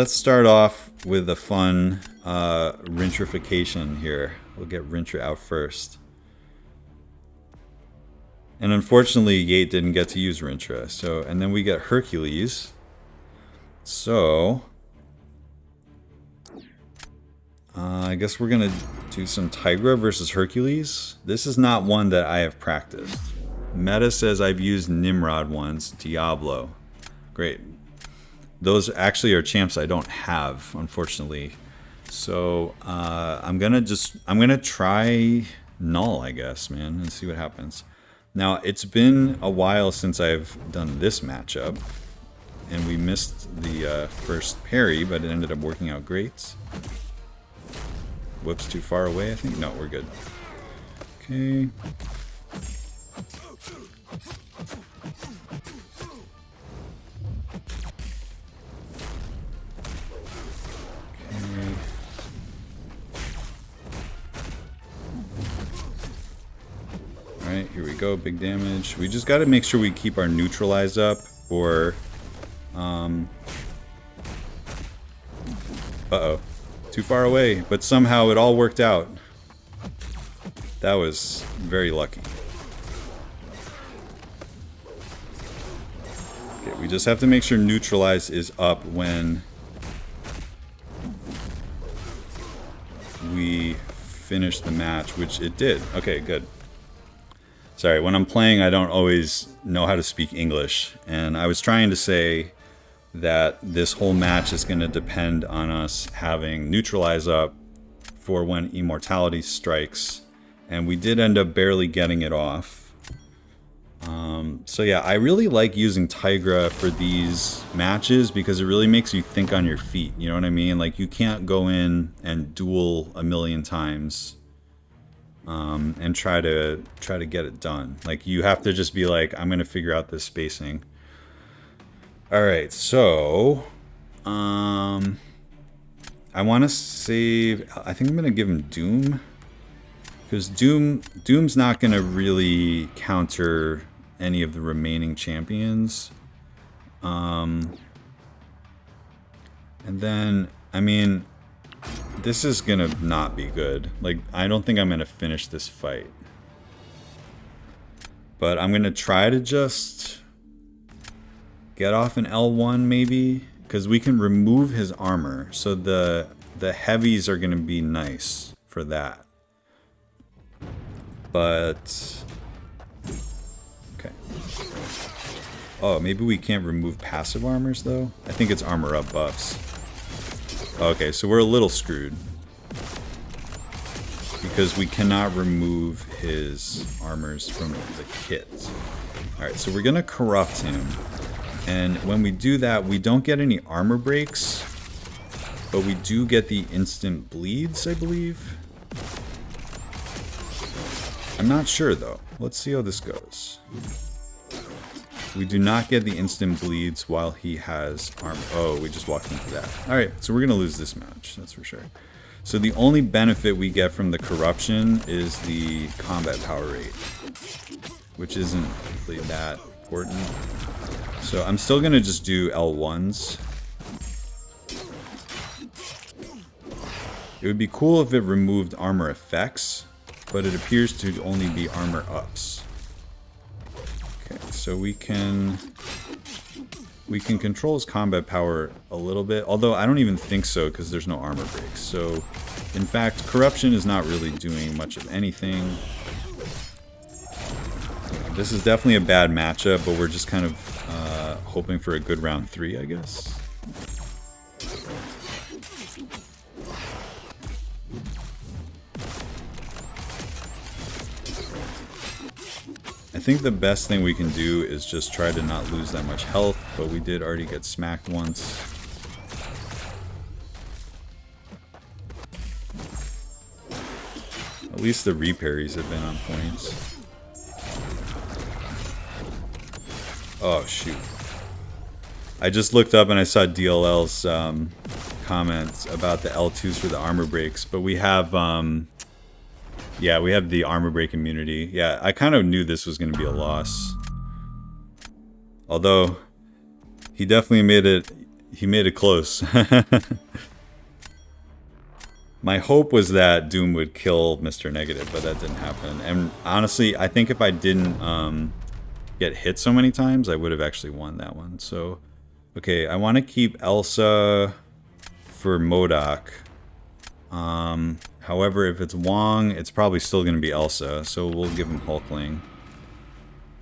start off with a fun Rintrification here. We'll get Rintra out first. And unfortunately, Yate didn't get to use Rintra. So, and then we get Hercules. So... I guess we're going to do some Tigra versus Hercules. This is not one that I have practiced. Meta says I've used Nimrod once. Diablo. Great. Those actually are champs I don't have, unfortunately. So I'm gonna try null, I guess, man, and see what happens. Now it's been a while since I've done this matchup, and we missed the first parry, but it ended up working out great. Whoops, too far away, I think. No, we're good. Okay. Alright, here we go, big damage. We just gotta make sure we keep our neutralize up, or... Uh-oh. Too far away, but somehow it all worked out. That was very lucky. Okay, we just have to make sure neutralize is up when we finish the match, which it did. Okay, good. Sorry, when I'm playing, I don't always know how to speak English, and I was trying to say that this whole match is going to depend on us having neutralize up for when immortality strikes, and we did end up barely getting it off. So yeah, I really like using Tigra for these matches because it really makes you think on your feet, you know what I mean? Like, you can't go in and duel a million times and try to get it done. Like, you have to just be like, I'm gonna figure out this spacing. Alright, so I want to save... I think I'm gonna give him Doom, because Doom's not gonna really counter any of the remaining champions. And then, I mean, this is gonna not be good. Like, I don't think I'm gonna finish this fight. But I'm gonna try to just get off an L1 maybe, because we can remove his armor. So the heavies are gonna be nice for that. But okay. Oh, maybe we can't remove passive armors though? I think it's armor up buffs. Okay, so we're a little screwed, because we cannot remove his armors from the kit. Alright, so we're gonna corrupt him. And when we do that, we don't get any armor breaks, but we do get the instant bleeds, I believe. I'm not sure though. Let's see how this goes. We do not get the instant bleeds while he has armor. Oh, we just walked into that. Alright, so we're gonna lose this match, that's for sure. So the only benefit we get from the corruption is the combat power rate, which isn't really that important. So I'm still gonna just do L1s. It would be cool if it removed armor effects, but it appears to only be armor ups. Okay, so we can control his combat power a little bit, although I don't even think so because there's no armor breaks. So in fact, corruption is not really doing much of anything. This is definitely a bad matchup, but we're just kind of hoping for a good round 3, I guess. I think the best thing we can do is just try to not lose that much health, but we did already get smacked once. At least the reparries have been on points. Oh, shoot. I just looked up and I saw DLL's comments about the L2s for the armor breaks, but we have, yeah, we have the armor break immunity. Yeah, I kind of knew this was going to be a loss. Although, he definitely made it close. My hope was that Doom would kill Mr. Negative, but that didn't happen. And honestly, I think if I didn't get hit so many times, I would have actually won that one. So, okay, I want to keep Elsa for Murdock. However, if it's Wong, it's probably still going to be Elsa, so we'll give him Hulkling.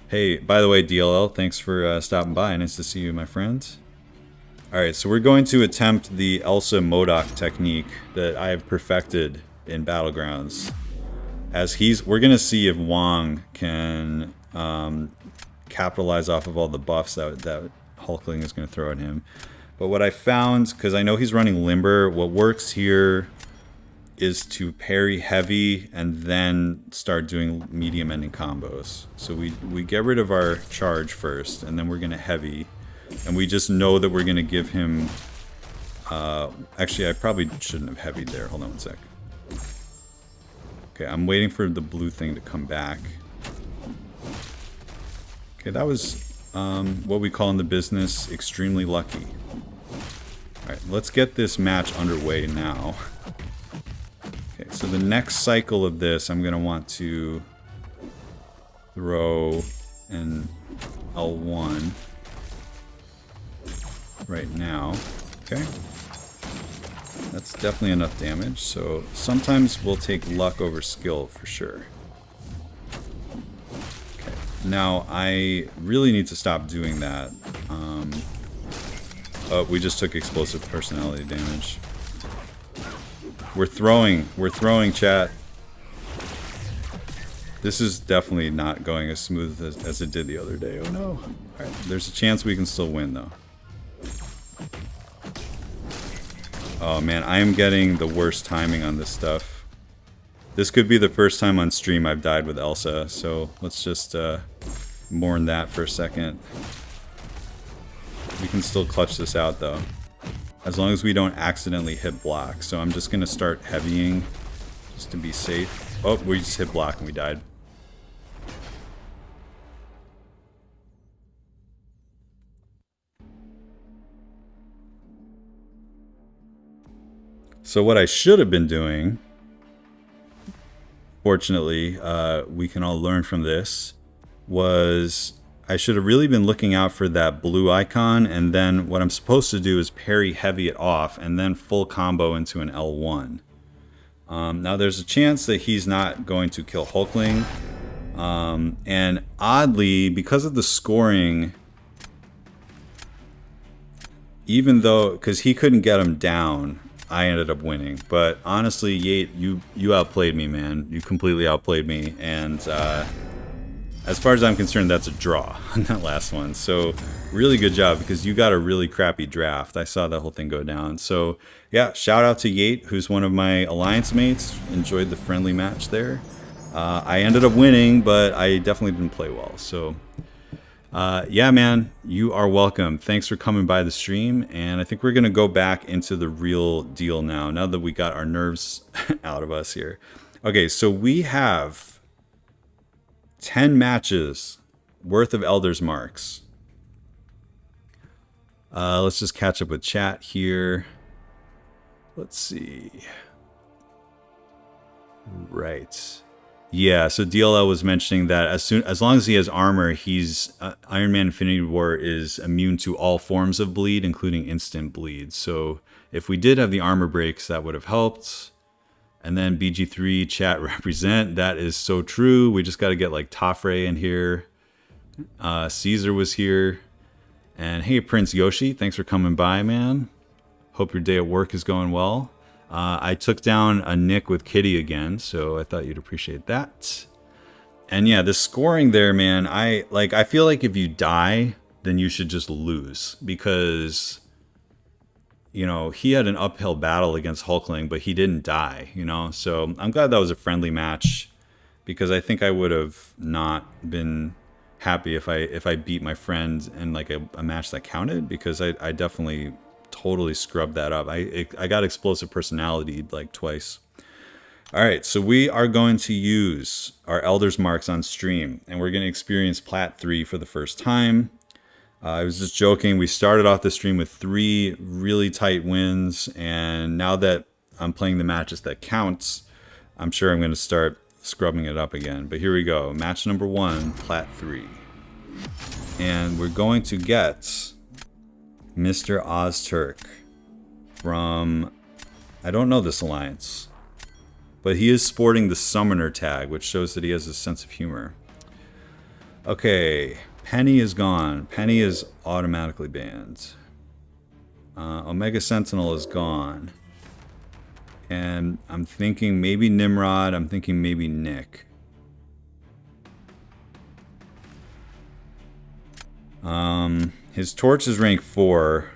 Hey, by the way, DLL, thanks for stopping by. Nice to see you, my friend. All right, so we're going to attempt the Elsa Modoc technique that I have perfected in Battlegrounds. We're gonna see if Wong can capitalize off of all the buffs that Hulkling is gonna throw at him. But what I found, because I know he's running Limber, what works here is to parry heavy and then start doing medium ending combos. So we get rid of our charge first, and then we're gonna heavy. And we just know that we're going to give him... actually, I probably shouldn't have heavied there. Hold on one sec. Okay, I'm waiting for the blue thing to come back. Okay, that was what we call in the business extremely lucky. Alright, let's get this match underway now. Okay, so the next cycle of this, I'm going to want to throw an L1. Right now. Okay. That's definitely enough damage. So sometimes we'll take luck over skill for sure. Okay. Now I really need to stop doing that. Oh, we just took explosive personality damage. We're throwing, chat. This is definitely not going as smooth as it did the other day. Oh no. Alright, there's a chance we can still win though. Oh man, I am getting the worst timing on this stuff. This could be the first time on stream I've died with Elsa, so let's just mourn that for a second. We can still clutch this out though, as long as we don't accidentally hit block. So I'm just going to start heavying just to be safe. Oh, we just hit block and we died. So what I should have been doing, fortunately, we can all learn from this, was I should have really been looking out for that blue icon, and then what I'm supposed to do is parry heavy it off, and then full combo into an L1. Now there's a chance that he's not going to kill Hulkling, and oddly, because of the scoring, even though, because he couldn't get him down, I ended up winning. But honestly, Yate, you outplayed me, man. You completely outplayed me. And as far as I'm concerned, that's a draw on that last one. So really good job, because you got a really crappy draft. I saw that whole thing go down. So yeah, shout out to Yate, who's one of my alliance mates. Enjoyed the friendly match there. I ended up winning, but I definitely didn't play well. So yeah, man, you are welcome. Thanks for coming by the stream, and I think we're gonna go back into the real deal now that we got our nerves out of us here. Okay, so we have 10 matches worth of Elder's Marks. Let's just catch up with chat here. Let's see. Right. Yeah, so DLL was mentioning that as long as he has armor, he's Iron Man Infinity War is immune to all forms of bleed, including instant bleed. So if we did have the armor breaks, that would have helped. And then BG3 chat represent, that is so true. We just got to get like Tafre in here. Caesar was here. And hey, Prince Yoshi, thanks for coming by, man. Hope your day at work is going well. I took down a Nick with Kitty again, so I thought you'd appreciate that. And yeah, the scoring there, man, I feel like if you die, then you should just lose, because, you know, he had an uphill battle against Hulkling, but he didn't die, you know? So I'm glad that was a friendly match, because I think I would have not been happy if I beat my friend in like a match that counted, because I definitely totally scrubbed that up. I got explosive personality like twice. All right, so we are going to use our Elder's Marks on stream, and we're going to experience Plat 3 for the first time. I was just joking. We started off the stream with 3 really tight wins, and now that I'm playing the matches that counts, I'm sure I'm going to start scrubbing it up again. But here we go. Match number 1, Plat 3. And we're going to get Mr. Ozturk from, I don't know this alliance, but he is sporting the Summoner tag, which shows that he has a sense of humor. Okay, Penny is gone. Penny is automatically banned. Omega Sentinel is gone. And I'm thinking maybe Nimrod. I'm thinking maybe Nick. His torch is rank 4.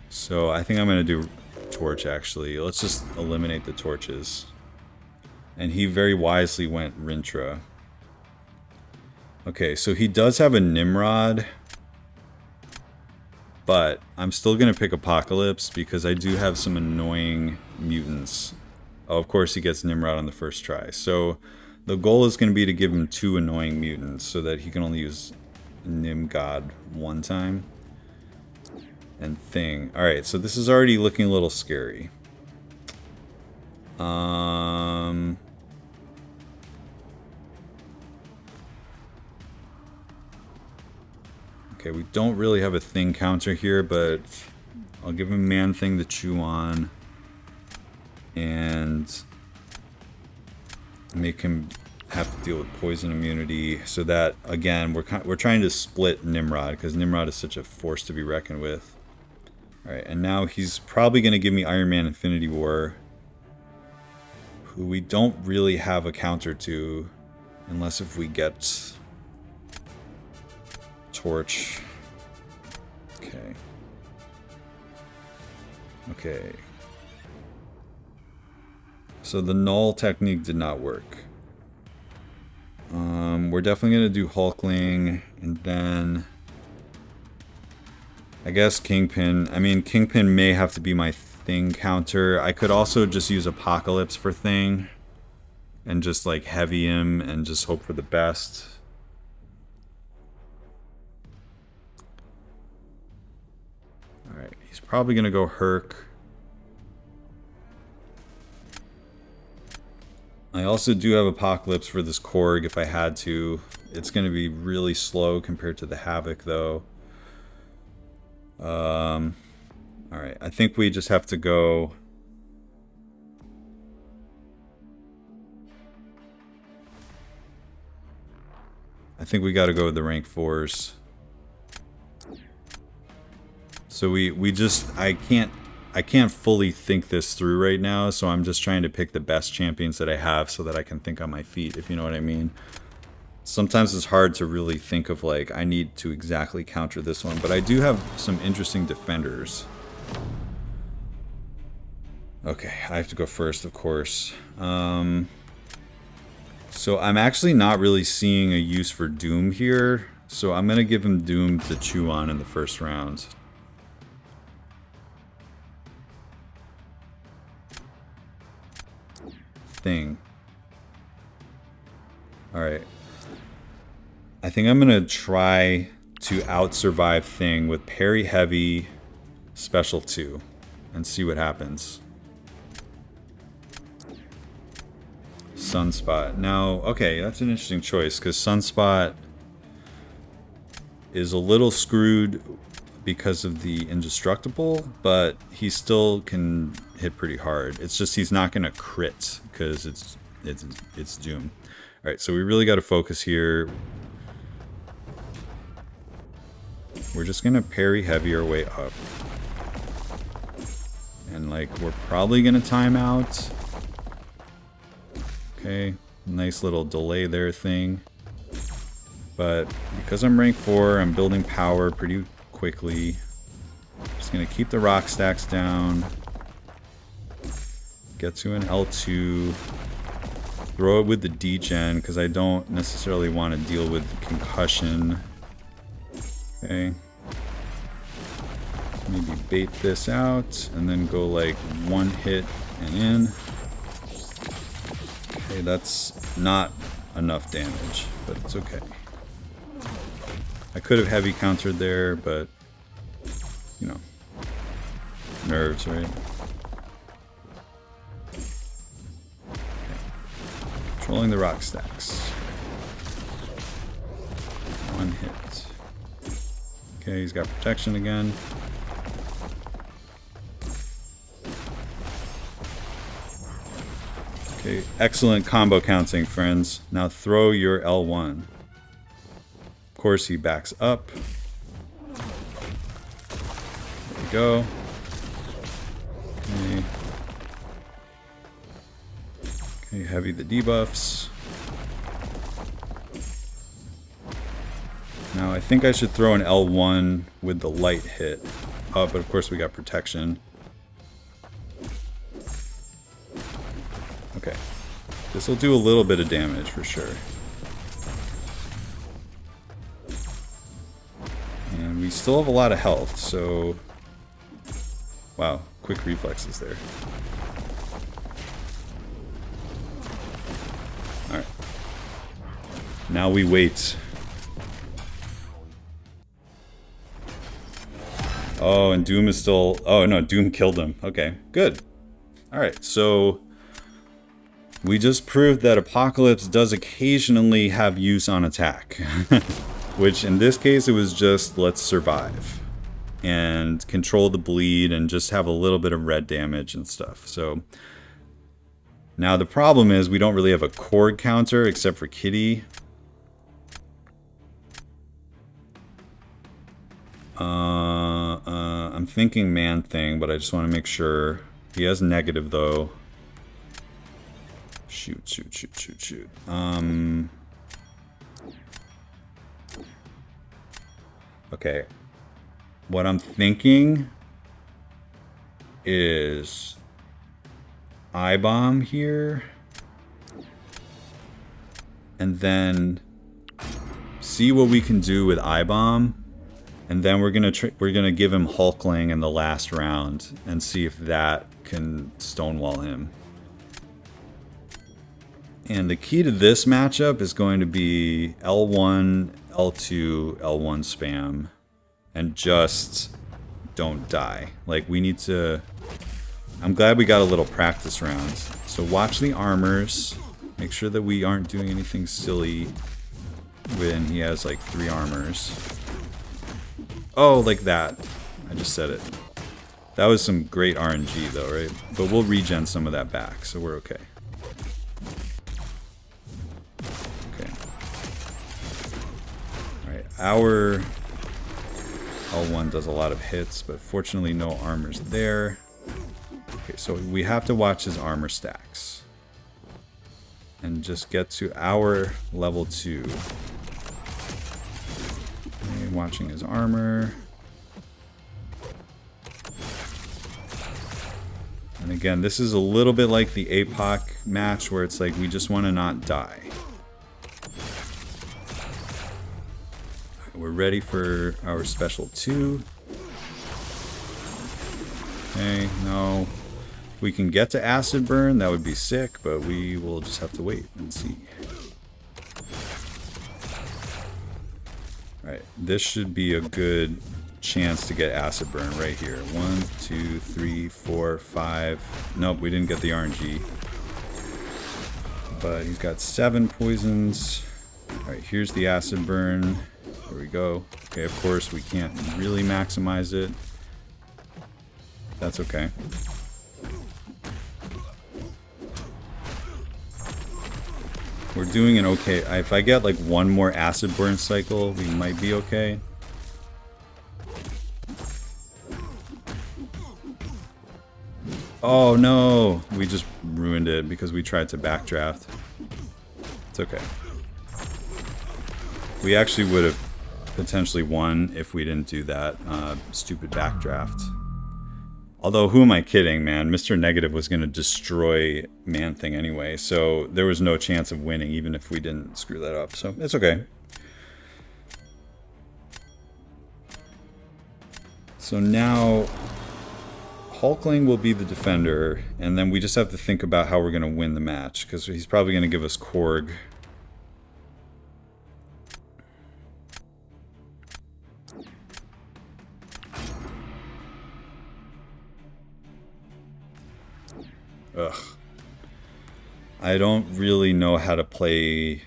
So I think I'm going to do torch actually. Let's just eliminate the torches. And he very wisely went Rintra. Okay, so he does have a Nimrod. But I'm still going to pick Apocalypse because I do have some annoying mutants. Oh, of course he gets Nimrod on the first try. So the goal is going to be to give him 2 annoying mutants so that he can only use Nim God 1 time. And Thing. Alright, so this is already looking a little scary. Okay, we don't really have a Thing counter here, but I'll give him Man Thing to chew on. And make him have to deal with poison immunity. So that, again, we're trying to split Nimrod, because Nimrod is such a force to be reckoned with. Alright, and now he's probably going to give me Iron Man Infinity War, who we don't really have a counter to, unless if we get Torch. Okay. Okay. So the null technique did not work. We're definitely going to do Hulkling, and then I guess Kingpin. I mean, Kingpin may have to be my Thing counter. I could also just use Apocalypse for Thing and just like heavy him and just hope for the best. Alright, he's probably going to go Herc. I also do have Apocalypse for this Korg if I had to. It's going to be really slow compared to the Havoc though. Alright, I think we just have to go... I think we got to go with the rank 4s. So we just... I can't fully think this through right now, so I'm just trying to pick the best champions that I have so that I can think on my feet, if you know what I mean. Sometimes it's hard to really think of, like, I need to exactly counter this one, but I do have some interesting defenders. Okay, I have to go first, of course. So I'm actually not really seeing a use for Doom here, so I'm going to give him Doom to chew on in the first round. Thing. Alright. I think I'm gonna try to out-survive Thing with Parry Heavy Special 2 and see what happens. Sunspot. Now, okay, that's an interesting choice because Sunspot is a little screwed because of the indestructible, but he still can hit pretty hard. It's just he's not gonna crit because it's Doom. All right, so we really got to focus here. We're just gonna parry heavy our way up, and like we're probably gonna time out. Okay, nice little delay there thing. But because I'm rank 4, I'm building power pretty quickly. Just gonna keep the rock stacks down. Get to an L2. Throw it with the degen because I don't necessarily want to deal with concussion. Okay. Maybe bait this out and then go like one hit and in. Okay, that's not enough damage, but it's okay. I could have heavy countered there, but you know, nerves, right? Okay. Controlling the rock stacks. One hit. Okay, he's got protection again. Okay, excellent combo counting, friends. Now throw your L1. Of course, he backs up. go. Okay, heavy the debuffs. Now I think I should throw an L1 with the light hit. Oh, but of course we got protection. Okay. This will do a little bit of damage for sure. And we still have a lot of health, so... Wow, quick reflexes there. Alright. Now we wait. Oh, and Doom is still... Oh, no, Doom killed him. Okay, good. Alright, so... We just proved that Apocalypse does occasionally have use on attack. Which, in this case, it was just, let's survive. And control the bleed and just have a little bit of red damage and stuff. So... Now the problem is we don't really have a Korg counter except for Kitty. I'm thinking Man-Thing, but I just want to make sure. He has negative though. Shoot. Okay. What I'm thinking is I-Bomb here. And then see what we can do with I-Bomb. And then we're gonna give him Hulkling in the last round and see if that can stonewall him. And the key to this matchup is going to be L1, L2, L1 spam. And just don't die. Like, we need to... I'm glad we got a little practice round. So watch the armors. Make sure that we aren't doing anything silly when he has like 3 armors. Oh, like that. I just said it. That was some great RNG though, right? But we'll regen some of that back, so we're okay. Okay. Alright, our L1 does a lot of hits, but fortunately no armors there. Okay, so we have to watch his armor stacks. And just get to our level 2. Okay, watching his armor. And again, this is a little bit like the APOC match where it's like we just want to not die. Right, we're ready for our special 2. Okay, no. If we can get to Acid Burn, that would be sick, but we will just have to wait and see. Alright, this should be a good chance to get Acid Burn right here. 1, 2, 3, 4, 5. Nope, we didn't get the RNG. But he's got 7 poisons. Alright, here's the Acid Burn. There we go. Okay, of course we can't really maximize it. That's okay. We're doing an okay. If I get like 1 more Acid Burn cycle, we might be okay. Oh no! We just ruined it because we tried to backdraft. It's okay. We actually would have potentially won if we didn't do that stupid backdraft. Although, who am I kidding, man? Mr. Negative was going to destroy Man-Thing anyway, so there was no chance of winning even if we didn't screw that up, so it's okay. So now, Hulkling will be the defender, and then we just have to think about how we're going to win the match, because he's probably going to give us Korg. Ugh. I don't really know how to play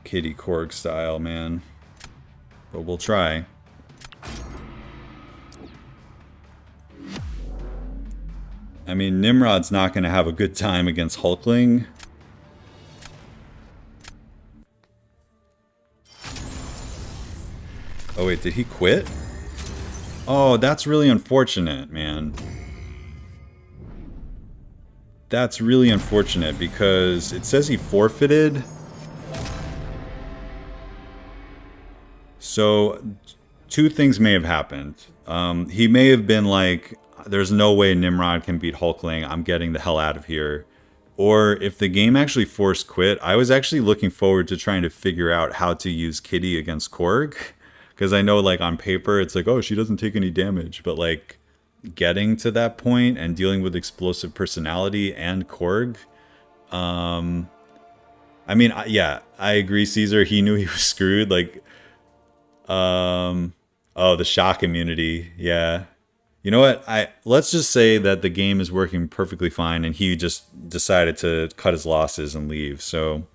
Kitty Korg style, man. But we'll try. I mean, Nimrod's not going to have a good time against Hulkling. Oh wait, did he quit? Oh, that's really unfortunate, man. That's really unfortunate because it says he forfeited. So, two things may have happened. He may have been like, there's no way Nimrod can beat Hulkling. I'm getting the hell out of here. Or if the game actually forced quit, I was actually looking forward to trying to figure out how to use Kitty against Korg. Because I know, like, on paper, it's like, oh, she doesn't take any damage. But, like, getting to that point and dealing with explosive personality and Korg. I mean, yeah, I agree, Caesar. He knew he was screwed. Like, oh, the shock immunity. Yeah. You know what? Let's just say that the game is working perfectly fine and he just decided to cut his losses and leave. So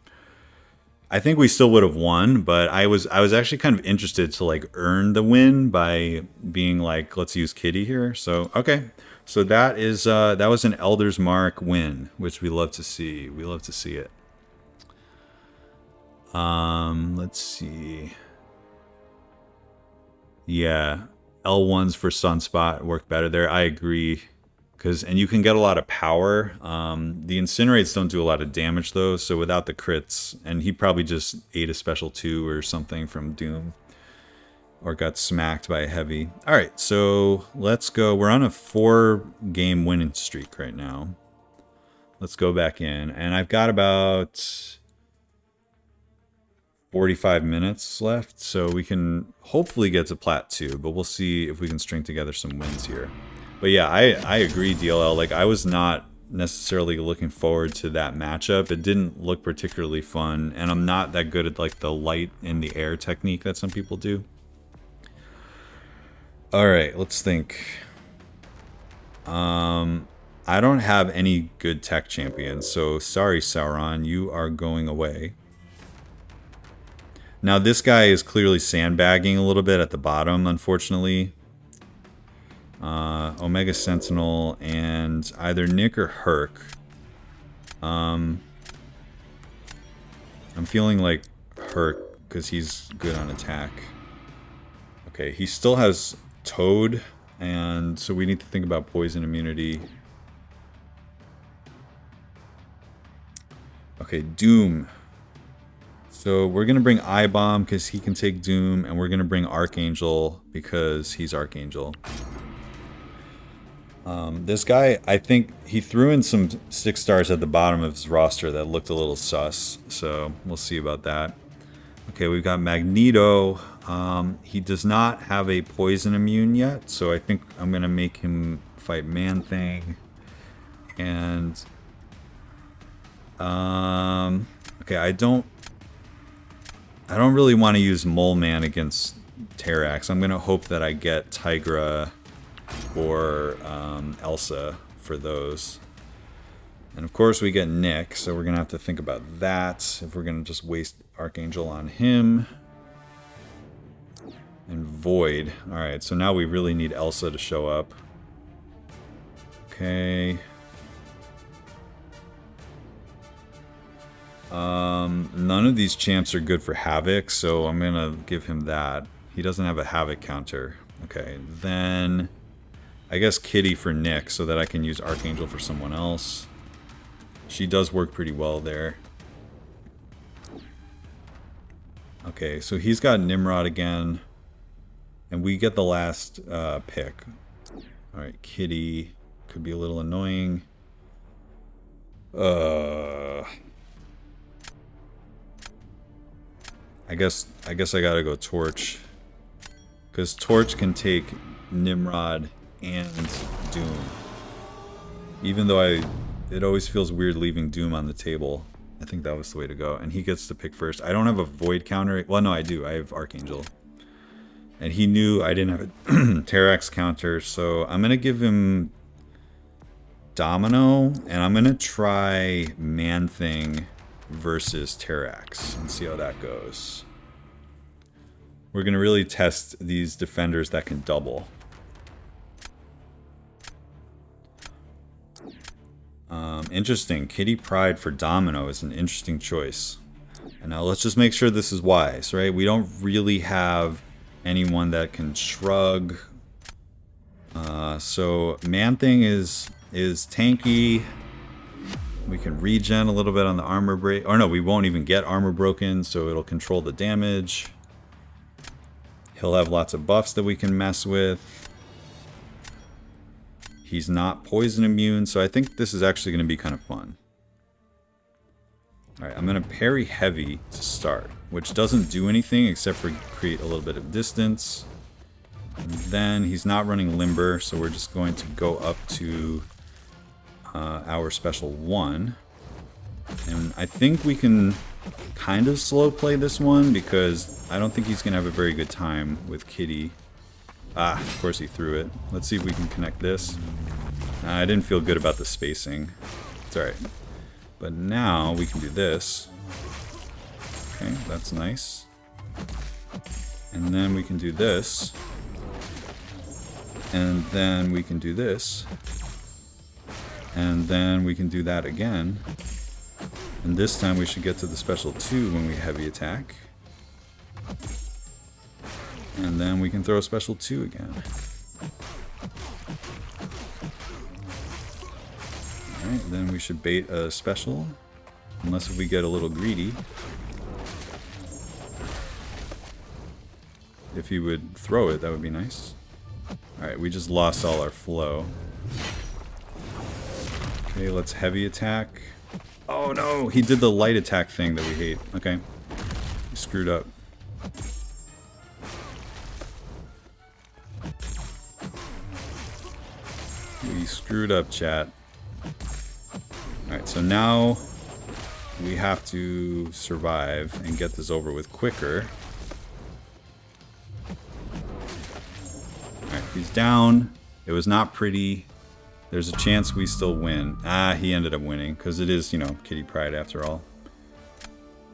I think we still would have won, but I was actually kind of interested to like earn the win by being like, let's use Kitty here. So okay. So that was an Elder's Mark win, which we love to see. We love to see it. Let's see. Yeah, L1s for Sunspot work better there. I agree. And you can get a lot of power. The Incinerates don't do a lot of damage though, so without the crits, and he probably just ate a special 2 or something from Doom. Or got smacked by a heavy. Alright, so let's go. We're on a 4-game winning streak right now. Let's go back in. And I've got about 45 minutes left, so we can hopefully get to Plat 2, but we'll see if we can string together some wins here. But yeah, I agree, DLL. Like, I was not necessarily looking forward to that matchup. It didn't look particularly fun, and I'm not that good at like the light in the air technique that some people do. Alright, let's think. I don't have any good tech champions, so sorry, Sauron, you are going away. Now, this guy is clearly sandbagging a little bit at the bottom, unfortunately. Omega Sentinel and either Nick or Herc. I'm feeling like Herc because he's good on attack. Okay, he still has Toad, and so we need to think about poison immunity. Okay, Doom. So we're going to bring I-Bomb because he can take Doom, and we're going to bring Archangel because he's Archangel. This guy, I think he threw in some 6 stars at the bottom of his roster that looked a little sus, so we'll see about that. Okay, we've got Magneto. He does not have a poison immune yet, so I think I'm going to make him fight Man-Thing. And, okay, I don't really want to use Mole Man against Terrax. I'm going to hope that I get Tigra or Elsa for those. And of course we get Nick, so we're going to have to think about that if we're going to just waste Archangel on him. And Void. Alright, so now we really need Elsa to show up. Okay. None of these champs are good for Havoc, so I'm going to give him that. He doesn't have a Havoc counter. Okay, then I guess Kitty for Nick so that I can use Archangel for someone else. She does work pretty well there. Okay, so he's got Nimrod again. And we get the last pick. Alright, Kitty could be a little annoying. I guess I gotta go Torch. Because Torch can take Nimrod and Doom. Even though it always feels weird leaving Doom on the table. I think that was the way to go. And he gets to pick first. I don't have a Void counter. Well, no, I do. I have Archangel. And he knew I didn't have a Terrax counter, so I'm going to give him Domino, and I'm going to try Man-Thing versus Terrax and see how that goes. We're going to really test these defenders that can double. Interesting. Kitty Pryde for Domino is an interesting choice. And now let's just make sure this is wise, right? We don't really have anyone that can shrug So Man-Thing is tanky. We can regen a little bit on the armor break. Or no, we won't even get armor broken, so it'll control the damage. He'll have lots of buffs that we can mess with. He's not poison immune, so I think this is actually going to be kind of fun. Alright, I'm going to parry heavy to start, which doesn't do anything except for create a little bit of distance. And then he's not running limber, so we're just going to go up to our special 1. And I think we can kind of slow play this one because I don't think he's going to have a very good time with Kitty. Ah, of course he threw it. Let's see if we can connect this. I didn't feel good about the spacing. It's alright. But now we can do this. Okay, that's nice. And then we can do this. And then we can do this. And then we can do that again. And this time we should get to the special 2 when we heavy attack. And then we can throw a special 2 again. Alright, then we should bait a special. Unless if we get a little greedy. If he would throw it, that would be nice. Alright, we just lost all our flow. Okay, let's heavy attack. Oh no, he did the light attack thing that we hate. Okay, we screwed up. We screwed up, chat. Alright, so now we have to survive and get this over with quicker. Alright, he's down. It was not pretty. There's a chance we still win. Ah, he ended up winning, because it is, you know, Kitty Pryde after all.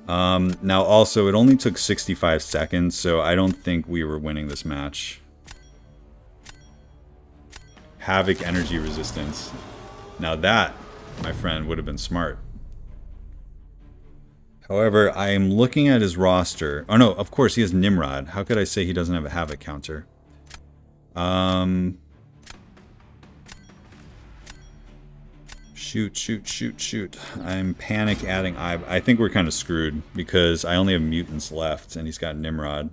Now also, it only took 65 seconds, so I don't think we were winning this match. Havoc energy resistance. Now that, my friend, would have been smart. However, I am looking at his roster. Oh no, of course he has Nimrod. How could I say he doesn't have a Havoc counter? Shoot. I'm panic adding I think we're kind of screwed because I only have mutants left and he's got Nimrod.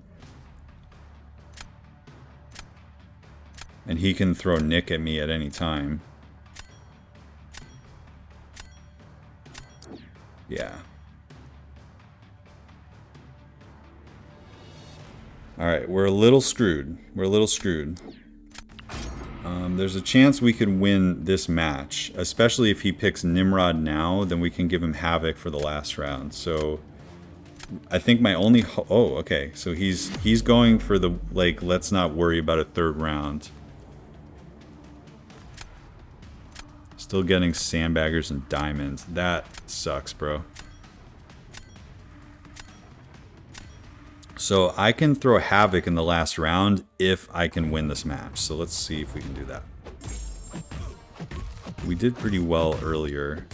And he can throw Nick at me at any time. Yeah. Alright, we're a little screwed. There's a chance we could win this match, especially if he picks Nimrod now, then we can give him Havoc for the last round. So I think my only oh, okay. So he's going for the, like, let's not worry about a third round. Still getting sandbaggers and diamonds. That sucks, bro. So I can throw Havoc in the last round if I can win this match. So let's see if we can do that. We did pretty well earlier.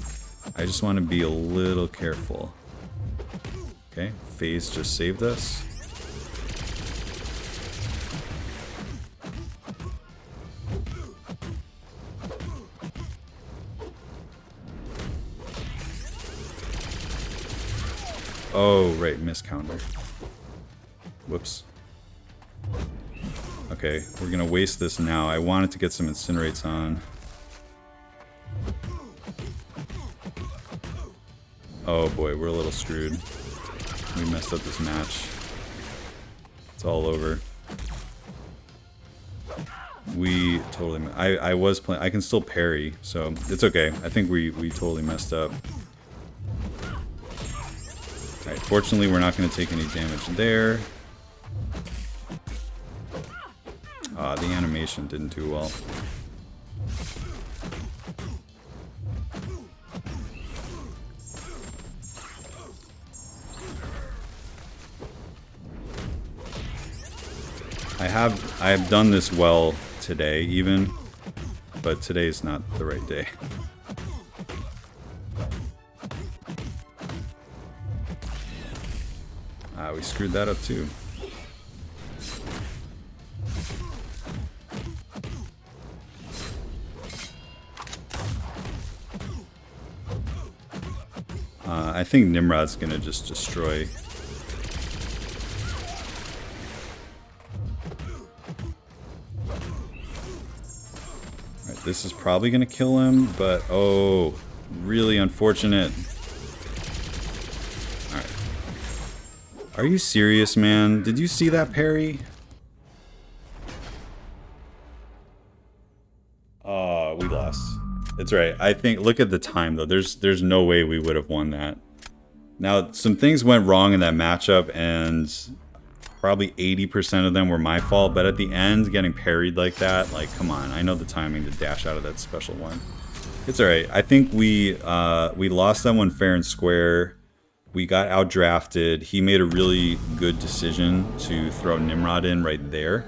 I just want to be a little careful. Okay, Phase just saved us. Oh, right, miscounter. Whoops. Okay, we're gonna waste this now. I wanted to get some incinerates on. Oh boy, we're a little screwed. We messed up this match. It's all over. We totally... I was playing... I can still parry, so it's okay. I think we totally messed up. Alright, fortunately we're not going to take any damage there. The animation didn't do well. I have done this well today even, but today's not the right day. We screwed that up too. I think Nimrod's gonna just destroy. Alright, this is probably gonna kill him, but oh, really unfortunate. Alright. Are you serious, man? Did you see that parry? Oh, we lost. It's right. I think, look at the time though. There's no way we would have won that. Now, some things went wrong in that matchup, and probably 80% of them were my fault, but at the end, getting parried like that, like, come on. I know the timing to dash out of that special one. It's alright. I think we lost that one fair and square. We got outdrafted. He made a really good decision to throw Nimrod in right there.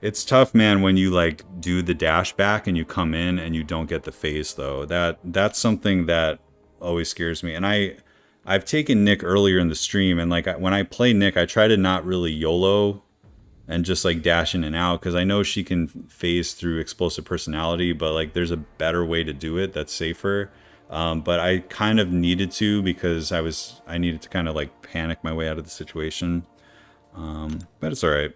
It's tough, man, when you like do the dash back and you come in and you don't get the phase though. That's something that always scares me. And I've taken Nick earlier in the stream, and like when I play Nick, I try to not really YOLO and just like dash in and out, because I know she can phase through explosive personality, but like there's a better way to do it that's safer. But I kind of needed to, because I needed to kind of like panic my way out of the situation. But it's all right.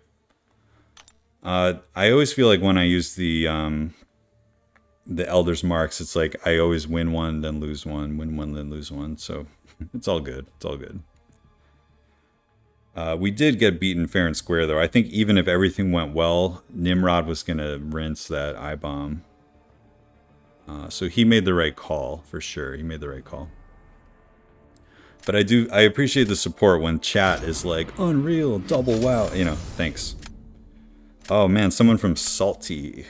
I always feel like when I use the Elder's Marks, it's like I always win one, then lose one, win one, then lose one. So it's all good. It's all good. We did get beaten fair and square, though. I think even if everything went well, Nimrod was going to rinse that I-bomb. So he made the right call, for sure. He made the right call. But I appreciate the support when chat is like, unreal, double wow. You know, thanks. Oh man, someone from Salty.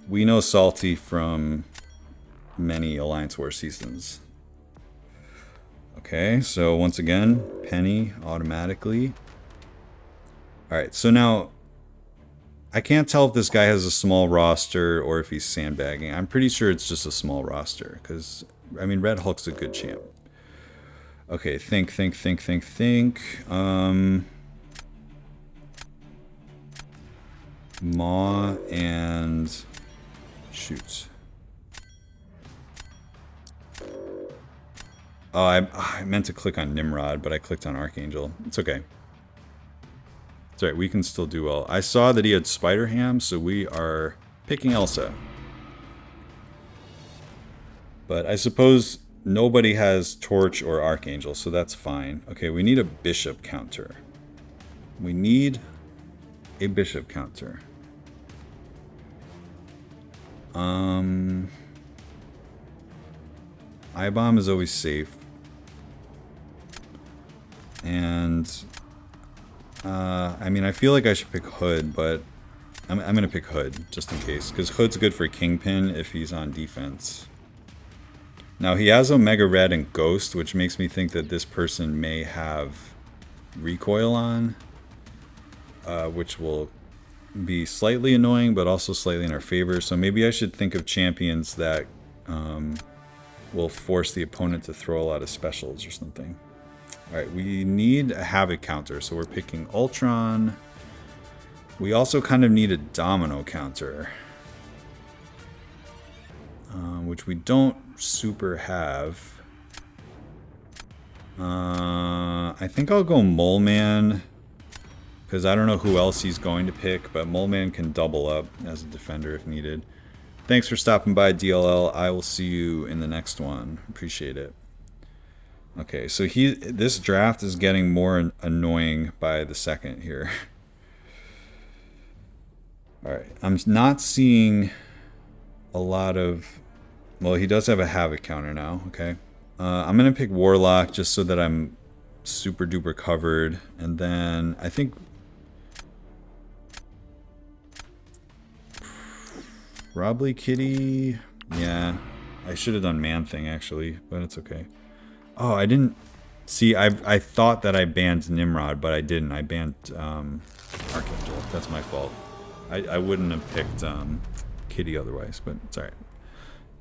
We know Salty from many Alliance War seasons. Okay, so once again, Penny automatically. Alright, so now I can't tell if this guy has a small roster or if he's sandbagging. I'm pretty sure it's just a small roster, because, I mean, Red Hulk's a good champ. Okay, think. Maw and shoot. Oh, I meant to click on Nimrod, but I clicked on Archangel. It's okay. It's alright, we can still do well. I saw that he had Spider Ham, so we are picking Elsa. But I suppose nobody has Torch or Archangel, so that's fine. Okay, we need a Bishop counter. We need a Bishop counter. I-bomb is always safe. And I mean, I feel like I should pick Hood, but I'm gonna pick Hood just in case, because Hood's good for Kingpin if he's on defense. Now he has Omega Red and Ghost, which makes me think that this person may have recoil on, which will be slightly annoying, but also slightly in our favor. So maybe I should think of champions that will force the opponent to throw a lot of specials or something. Alright, we need a Havoc counter, so we're picking Ultron. We also kind of need a Domino counter, which we don't super have. I think I'll go Mole Man, because I don't know who else he's going to pick, but Mole Man can double up as a defender if needed. Thanks for stopping by, DLL. I will see you in the next one. Appreciate it. Okay, so this draft is getting more annoying by the second here. Alright, I'm not seeing a lot of... Well, he does have a Havoc counter now, okay. I'm going to pick Warlock just so that I'm super duper covered. And then I think... Probably Kitty. Yeah, I should have done Man-Thing actually, but it's okay. Oh, I didn't see. I thought that I banned Nimrod, but I didn't. I banned Archangel. That's my fault. I wouldn't have picked Kitty otherwise, but it's alright.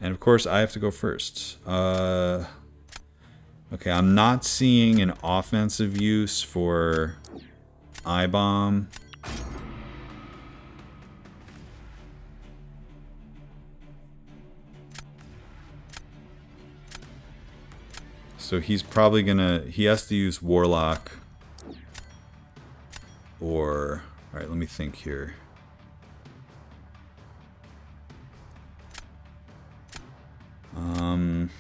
And of course, I have to go first. Okay, I'm not seeing an offensive use for I-bomb. So he's probably gonna... He has to use Warlock. Or... Alright, let me think here. I'm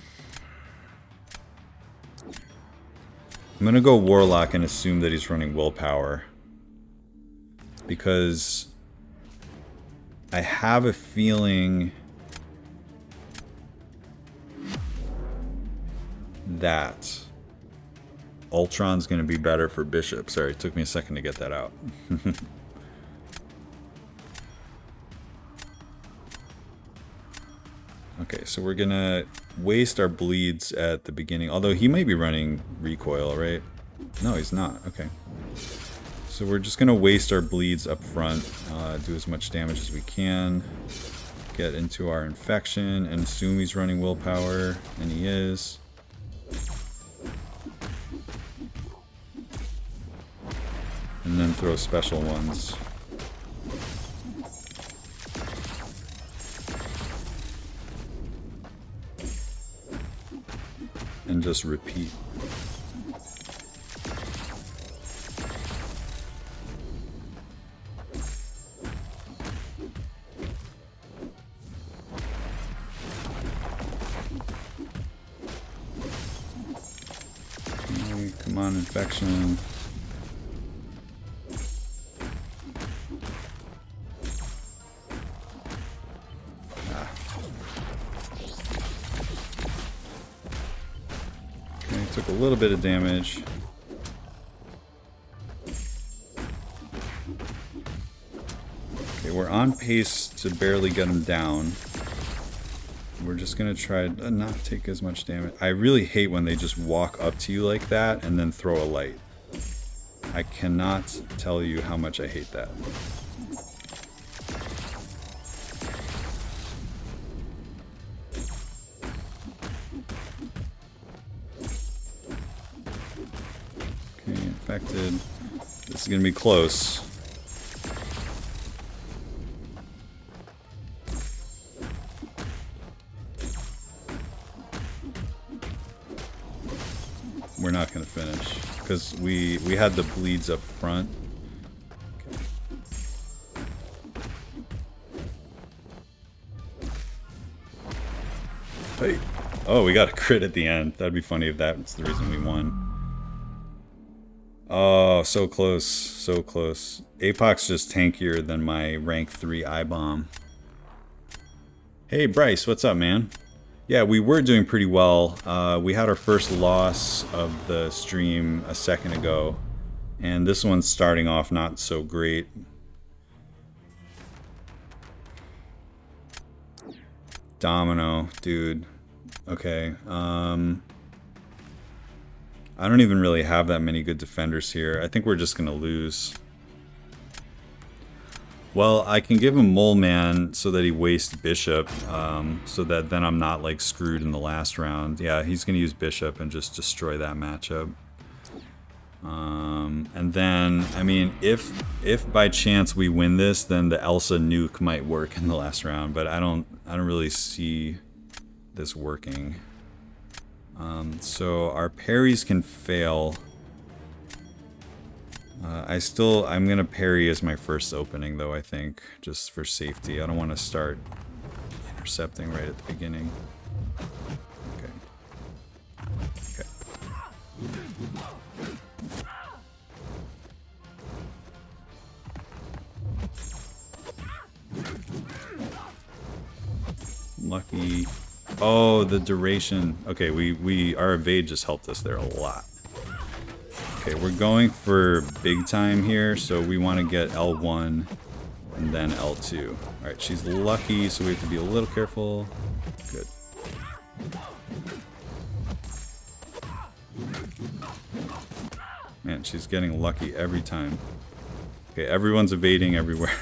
gonna go Warlock and assume that he's running Willpower. Because... I have a feeling... that Ultron's going to be better for Bishop. Sorry, it took me a second to get that out. Okay, so we're going to waste our bleeds at the beginning. Although he might be running Recoil, right? No, he's not. Okay. So we're just going to waste our bleeds up front. Do as much damage as we can. Get into our infection and assume he's running Willpower. And he is. And then throw special ones. And just repeat. Okay, come on, infection. Took a little bit of damage. Okay, we're on pace to barely get him down. We're just gonna try to not take as much damage. I really hate when they just walk up to you like that and then throw a light. I cannot tell you how much I hate that. Infected. This is gonna be close. We're not gonna finish because we had the bleeds up front. Okay. Hey. Oh, we got a crit at the end. That'd be funny if that's the reason we won. Oh, so close, so close. APOC's just tankier than my rank 3 I-bomb. Hey Bryce, what's up, man? Yeah, we were doing pretty well. We had our first loss of the stream a second ago. And this one's starting off not so great. Domino, dude. Okay, I don't even really have that many good defenders here. I think we're just gonna lose. Well, I can give him Mole Man so that he wastes Bishop, so that then I'm not like screwed in the last round. Yeah, he's gonna use Bishop and just destroy that matchup. And then, I mean, if by chance we win this, then the Elsa nuke might work in the last round. But I don't really see this working. So our parries can fail. I'm gonna parry as my first opening though, I think, just for safety. I don't want to start intercepting right at the beginning. Okay. Okay. Lucky. Oh, the duration. Okay, our evade just helped us there a lot. Okay, we're going for big time here, so we want to get L1 and then L2. Alright, she's lucky, so we have to be a little careful. Good. Man, she's getting lucky every time. Okay, everyone's evading everywhere.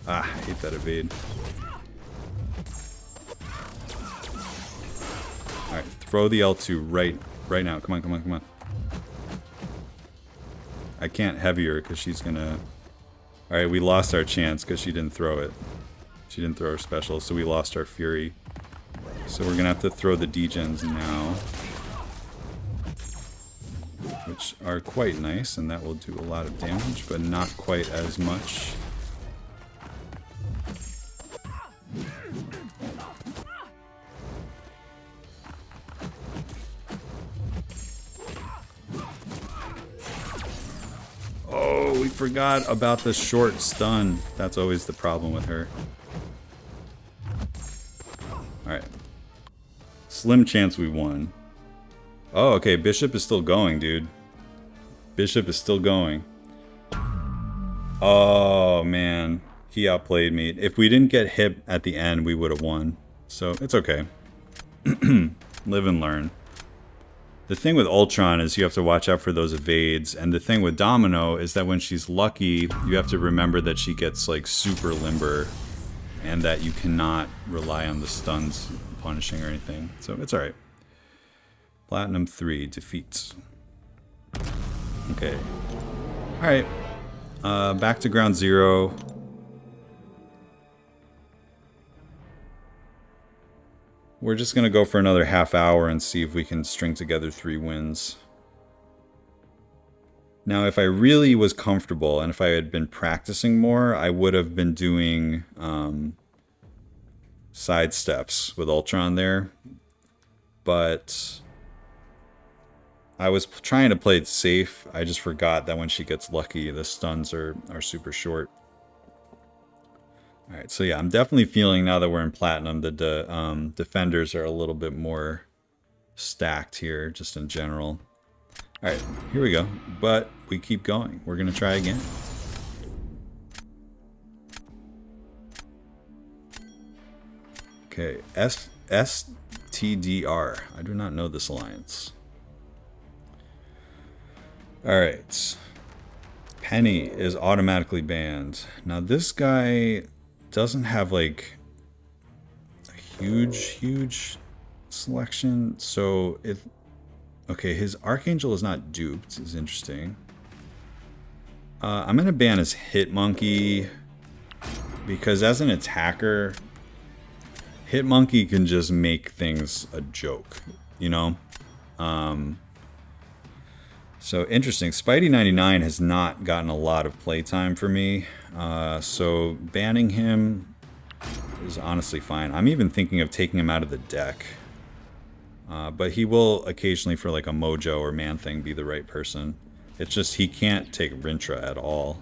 Ah, I hate that evade. Alright, throw the L2 right now. Come on, come on, come on. I can't heavy her because she's gonna... Alright, we lost our chance because she didn't throw it. She didn't throw her special, so we lost our Fury. So we're gonna have to throw the degens now, which are quite nice, and that will do a lot of damage, but not quite as much. Oh, we forgot about the short stun. That's always the problem with her. Alright. Slim chance we won. Oh, okay, Bishop is still going, dude. Bishop is still going. Oh, man. He outplayed me. If we didn't get hit at the end, we would have won. So, it's okay. Live and learn. The thing with Ultron is you have to watch out for those evades, and the thing with Domino is that when she's lucky, you have to remember that she gets, like, super limber, and that you cannot rely on the stuns punishing or anything. So, it's alright. Platinum 3 defeats. Okay. Alright. Back to ground 0. We're just going to go for another half hour and see if we can string together 3 wins. Now, if I really was comfortable and if I had been practicing more, I would have been doing side steps with Ultron there. But I was trying to play it safe. I just forgot that when she gets lucky, the stuns are super short. Alright, so yeah, I'm definitely feeling now that we're in Platinum that the defenders are a little bit more stacked here, just in general. Alright, here we go. But we keep going. We're going to try again. Okay, STDR. I do not know this alliance. Alright. Penny is automatically banned. Now this guy doesn't have like a huge selection, so it okay, his Archangel is not duped, is interesting. I'm gonna ban his Hitmonkey because as an attacker, Hitmonkey can just make things a joke, you know? So interesting. Spidey 99 has not gotten a lot of playtime for me, so banning him is honestly fine. I'm even thinking of taking him out of the deck, but he will occasionally for like a Mojo or Man-Thing be the right person. It's just he can't take Rintra at all.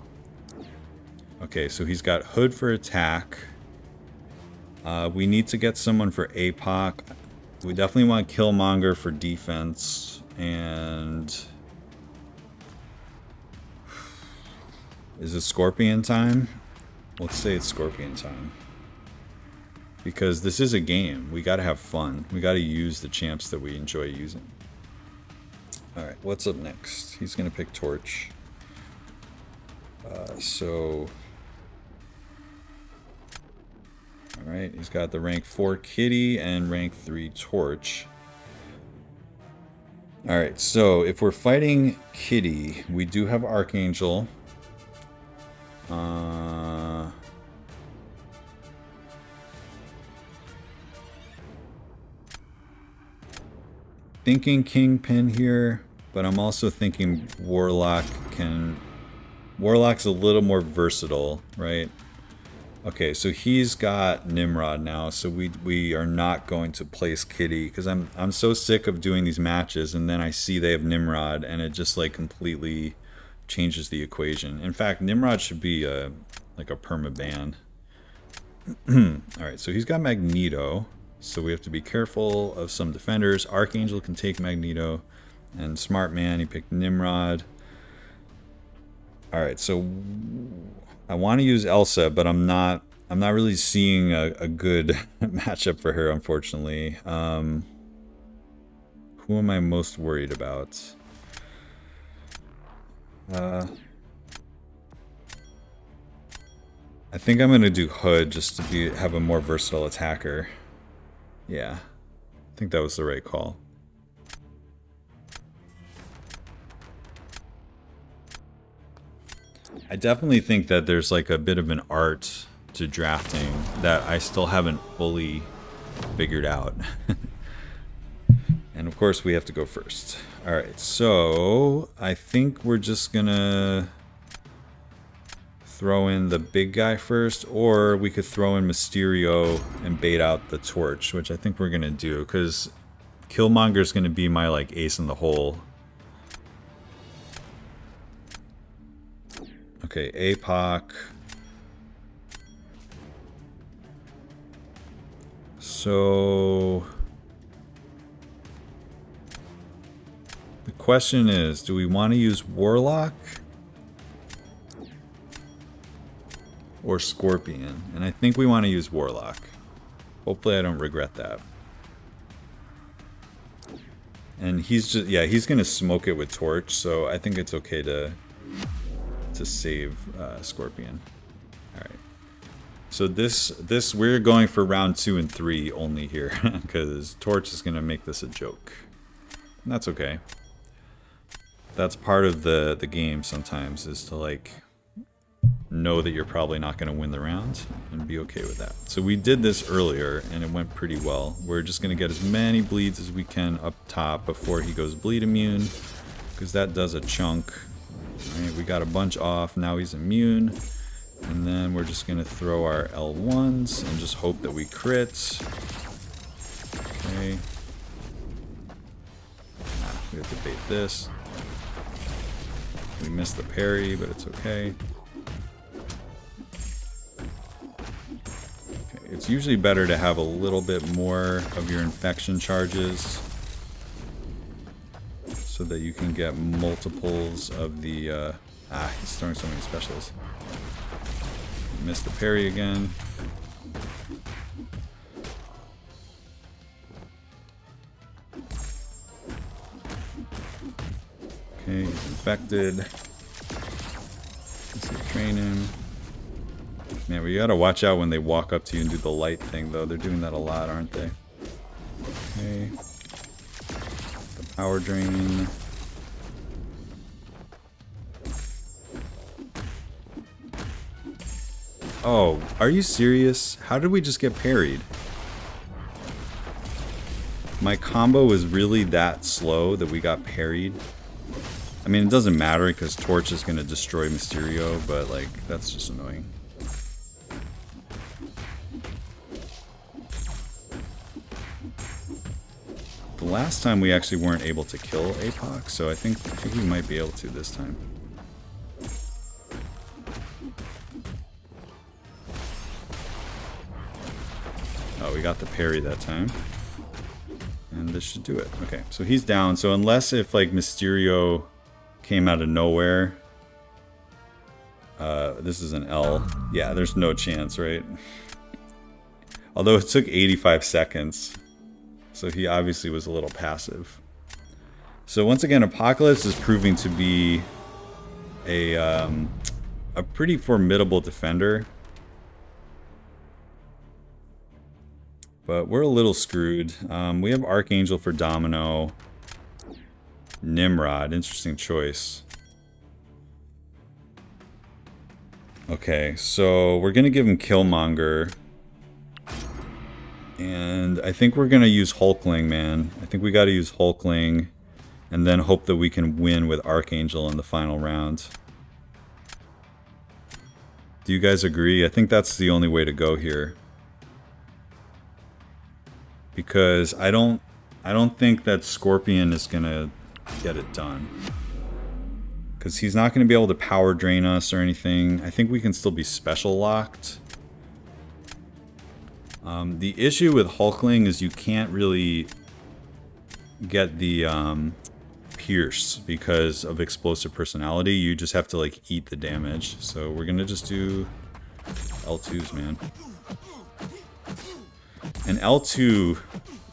Okay, so he's got Hood for attack. We need to get someone for APOC. We definitely want Killmonger for defense, and is it Scorpion time? Let's say it's Scorpion time. Because this is a game. We gotta have fun. We gotta use the champs that we enjoy using. Alright, what's up next? He's gonna pick Torch. Alright, he's got the rank 4 Kitty and rank 3 Torch. Alright, so if we're fighting Kitty, we do have Archangel. Thinking Kingpin here, but I'm also thinking Warlock can... Warlock's a little more versatile, right? Okay, so he's got Nimrod now, so we are not going to place Kitty, because I'm so sick of doing these matches, and then I see they have Nimrod, and it just like completely changes the equation. In fact, Nimrod should be like a perma-ban. Alright, so he's got Magneto, so we have to be careful of some defenders. Archangel can take Magneto, and smart man, he picked Nimrod. Alright, so I want to use Elsa, but I'm not really seeing a good matchup for her, unfortunately. Who am I most worried about? I think I'm gonna do Hood just to have a more versatile attacker. Yeah, I think that was the right call. I definitely think that there's like a bit of an art to drafting that I still haven't fully figured out. And of course we have to go first. Alright, so I think we're just gonna throw in the big guy first, or we could throw in Mysterio and bait out the torch, which I think we're gonna do, because Killmonger's gonna be my like ace in the hole. Okay, APOC. So the question is, do we want to use Warlock or Scorpion? And I think we want to use Warlock. Hopefully I don't regret that. And he's just, yeah, he's going to smoke it with Torch, so I think it's okay to save Scorpion. Alright. So this we're going for round 2 and 3 only here, because Torch is going to make this a joke. And that's okay. That's part of the game sometimes, is to like know that you're probably not going to win the round and be okay with that. So we did this earlier and it went pretty well. We're just going to get as many bleeds as we can up top before he goes bleed immune, because that does a chunk. Alright, we got a bunch off, now he's immune. And then we're just going to throw our L1s and just hope that we crit. Okay. We have to bait this. We missed the parry, but it's okay. Okay. It's usually better to have a little bit more of your infection charges, so that you can get multiples of the... he's throwing so many specials. Missed the parry again. Okay, he's infected. Let's train him. Man, we gotta watch out when they walk up to you and do the light thing, though. They're doing that a lot, aren't they? Okay. The power drain. Oh, are you serious? How did we just get parried? My combo was really that slow that we got parried. I mean, it doesn't matter because Torch is going to destroy Mysterio, but like, that's just annoying. The last time we actually weren't able to kill APOC, so I think we might be able to this time. Oh, we got the parry that time. And this should do it. Okay, so he's down. So unless if like Mysterio came out of nowhere, this is an L. Yeah, there's no chance, right? Although it took 85 seconds. So he obviously was a little passive. So once again, Apocalypse is proving to be a pretty formidable defender. But we're a little screwed. We have Archangel for Domino. Nimrod, interesting choice. Okay, so we're gonna give him Killmonger. And I think we're gonna use Hulkling, man. I think we gotta use Hulkling. And then hope that we can win with Archangel in the final round. Do you guys agree? I think that's the only way to go here. Because I don't think that Scorpion is gonna get it done. Because he's not gonna be able to power drain us or anything. I think we can still be special locked. The issue with Hulkling is you can't really get the pierce because of explosive personality. You just have to like eat the damage. So we're gonna just do L2s, man. And L2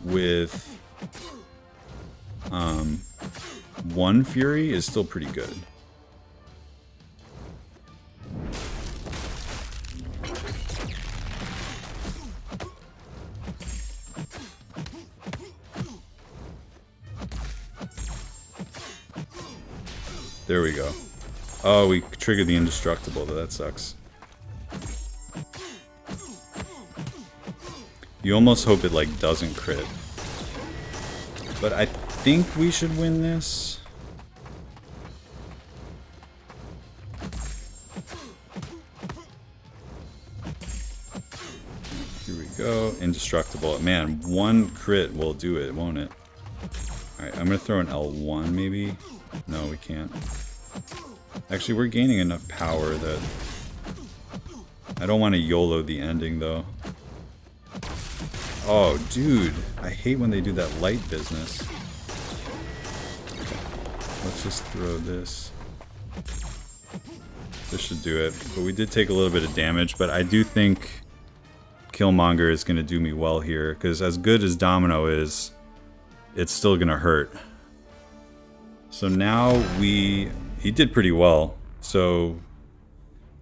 with 1 Fury is still pretty good. There we go. Oh, we triggered the indestructible, though that sucks. You almost hope it like doesn't crit. But I think we should win this. Here we go. Indestructible. Man, one crit will do it, won't it? Alright, I'm gonna throw an L1 maybe. No, we can't. Actually, we're gaining enough power that... I don't want to YOLO the ending, though. Oh, dude. I hate when they do that light business. Okay. Let's just throw this. This should do it. But we did take a little bit of damage, but I do think Killmonger is going to do me well here, because as good as Domino is, it's still going to hurt. So now he did pretty well. So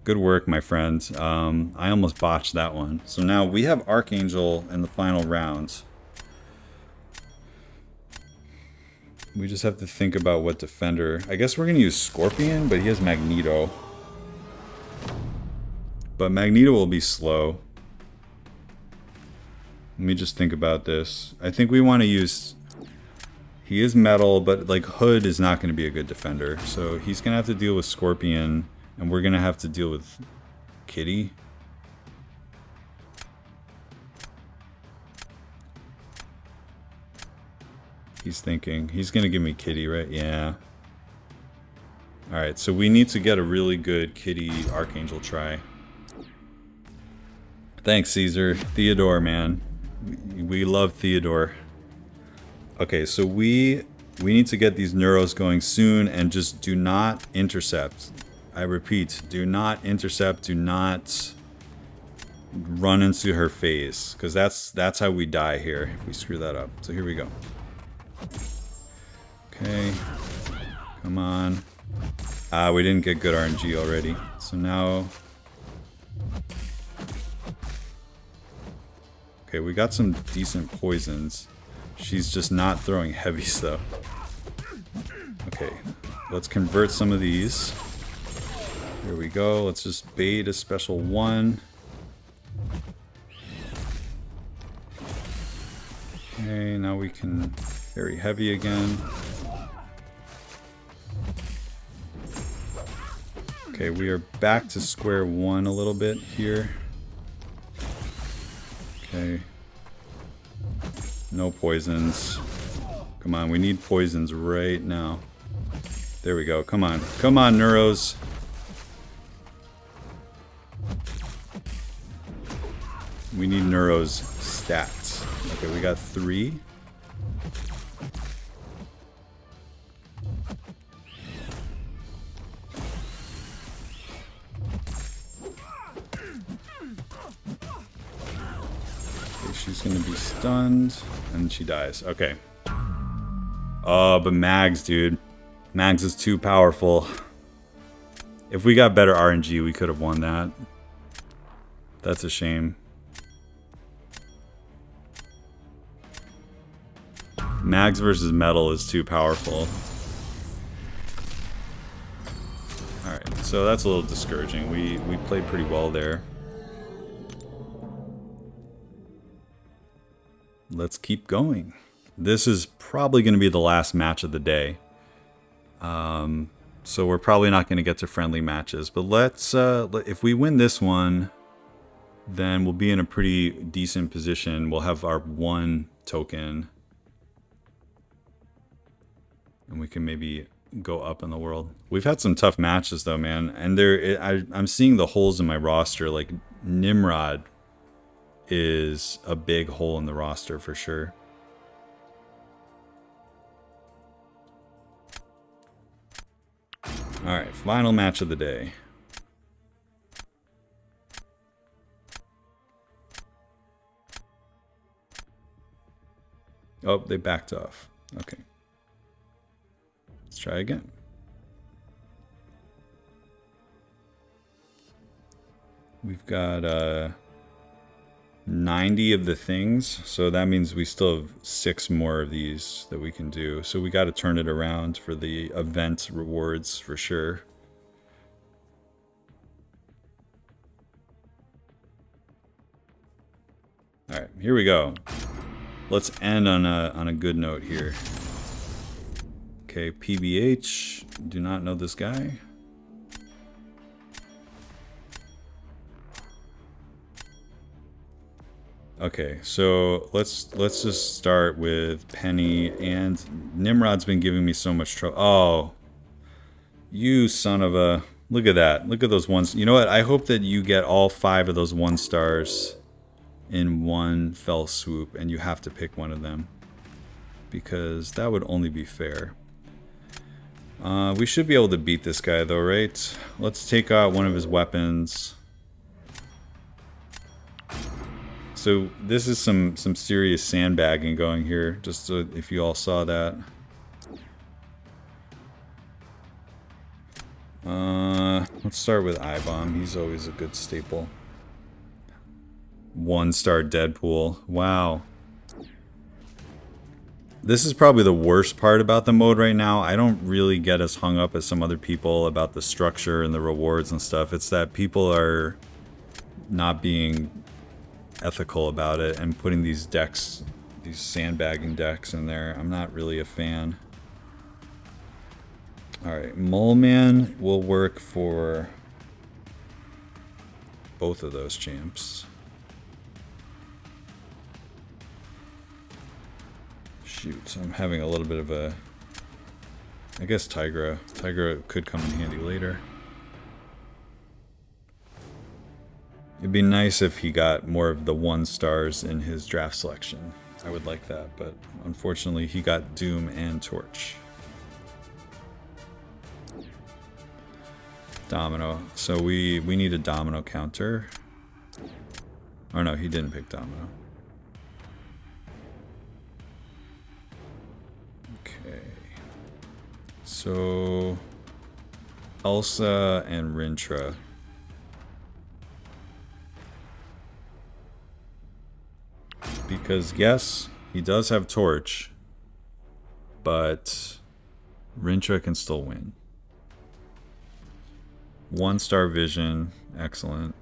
good work, my friend. I almost botched that one. So now we have Archangel in the final round. We just have to think about what defender. I guess we're going to use Scorpion, but he has Magneto. But Magneto will be slow. Let me just think about this. I think we want to use... He is metal, but like Hood is not going to be a good defender. So he's going to have to deal with Scorpion, and we're going to have to deal with Kitty. He's thinking. He's going to give me Kitty, right? Yeah. Alright, so we need to get a really good Kitty Archangel try. Thanks, Caesar. Theodore, man. We love Theodore. Okay, so we need to get these Neuros going soon, and just do not intercept. I repeat, do not intercept, do not run into her phase, because that's how we die here if we screw that up. So here we go. Okay, come on. Ah, we didn't get good RNG already. So now... Okay, we got some decent poisons. She's just not throwing heavies, though. Okay, let's convert some of these. Here we go. Let's just bait a special one. Okay, now we can very heavy again. Okay, we are back to square one a little bit here. Okay. No poisons. Come on, we need poisons right now. There we go. Come on. Come on, Neuros. We need Neuros stats. Okay, we got 3. She's gonna be stunned, and she dies. Okay. Oh, but Mags, dude. Mags is too powerful. If we got better RNG, we could have won that. That's a shame. Mags versus Metal is too powerful. Alright, so that's a little discouraging. We played pretty well there. Let's keep going. This is probably going to be the last match of the day. So we're probably not going to get to friendly matches. But let's, if we win this one, then we'll be in a pretty decent position. We'll have our 1 token. And we can maybe go up in the world. We've had some tough matches though, man. And I'm seeing the holes in my roster. Like Nimrod is a big hole in the roster for sure. Alright, final match of the day. Oh, they backed off. Okay. Let's try again. We've got 90 of the things, so that means we still have 6 more of these that we can do. So we got to turn it around for the event rewards for sure. Alright, here we go. Let's end on a good note here. Okay, PBH. Do not know this guy. Okay, so let's just start with Penny, and Nimrod's been giving me so much trouble. Oh, you son of a... Look at that. Look at those ones. You know what? I hope that you get all 5 of those 1 stars in one fell swoop, and you have to pick one of them, because that would only be fair. We should be able to beat this guy though, right? Let's take out one of his weapons. So this is some serious sandbagging going here, just so if you all saw that. Let's start with I-Bomb. He's always a good staple. 1-star Deadpool. Wow. This is probably the worst part about the mode right now. I don't really get as hung up as some other people about the structure and the rewards and stuff. It's that people are not being ethical about it and putting these decks, these sandbagging decks in there. I'm not really a fan. Alright, Mole Man will work for both of those champs. Shoot, I'm having a little bit of a... I guess Tigra. Tigra could come in handy later. It'd be nice if he got more of the 1 stars in his draft selection. I would like that, but unfortunately he got Doom and Torch. Domino. So we need a Domino counter. Or no, he didn't pick Domino. Okay. So Elsa and Rintra. Because yes, he does have Torch, but Rintra can still win. 1-star vision, excellent.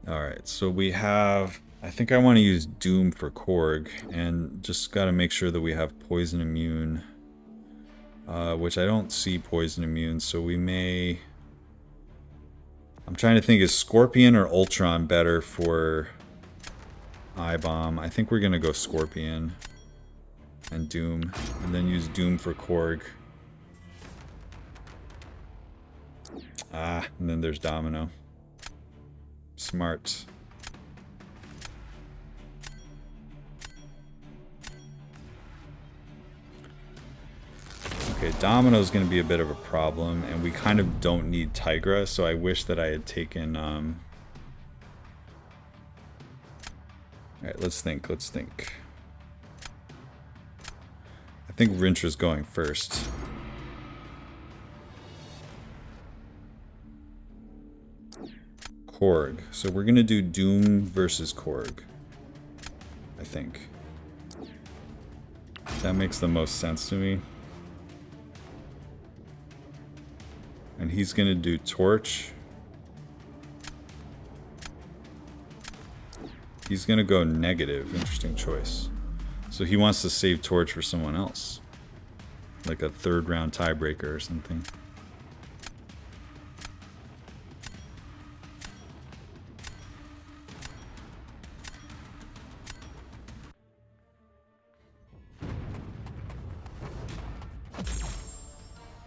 Alright, so we have... I think I want to use Doom for Korg, and just got to make sure that we have Poison Immune. Which I don't see Poison Immune, so we may... I'm trying to think, is Scorpion or Ultron better for I-Bomb? I think we're going to go Scorpion and Doom, and then use Doom for Korg. Ah, and then there's Domino. Smart. Okay, Domino's going to be a bit of a problem, and we kind of don't need Tigra, so I wish that I had taken... Alright, let's think. I think Rintra's going first. Korg. So we're going to do Doom versus Korg, I think. That makes the most sense to me. And he's going to do Torch. He's going to go negative. Interesting choice. So he wants to save Torch for someone else. Like a 3rd round tiebreaker or something.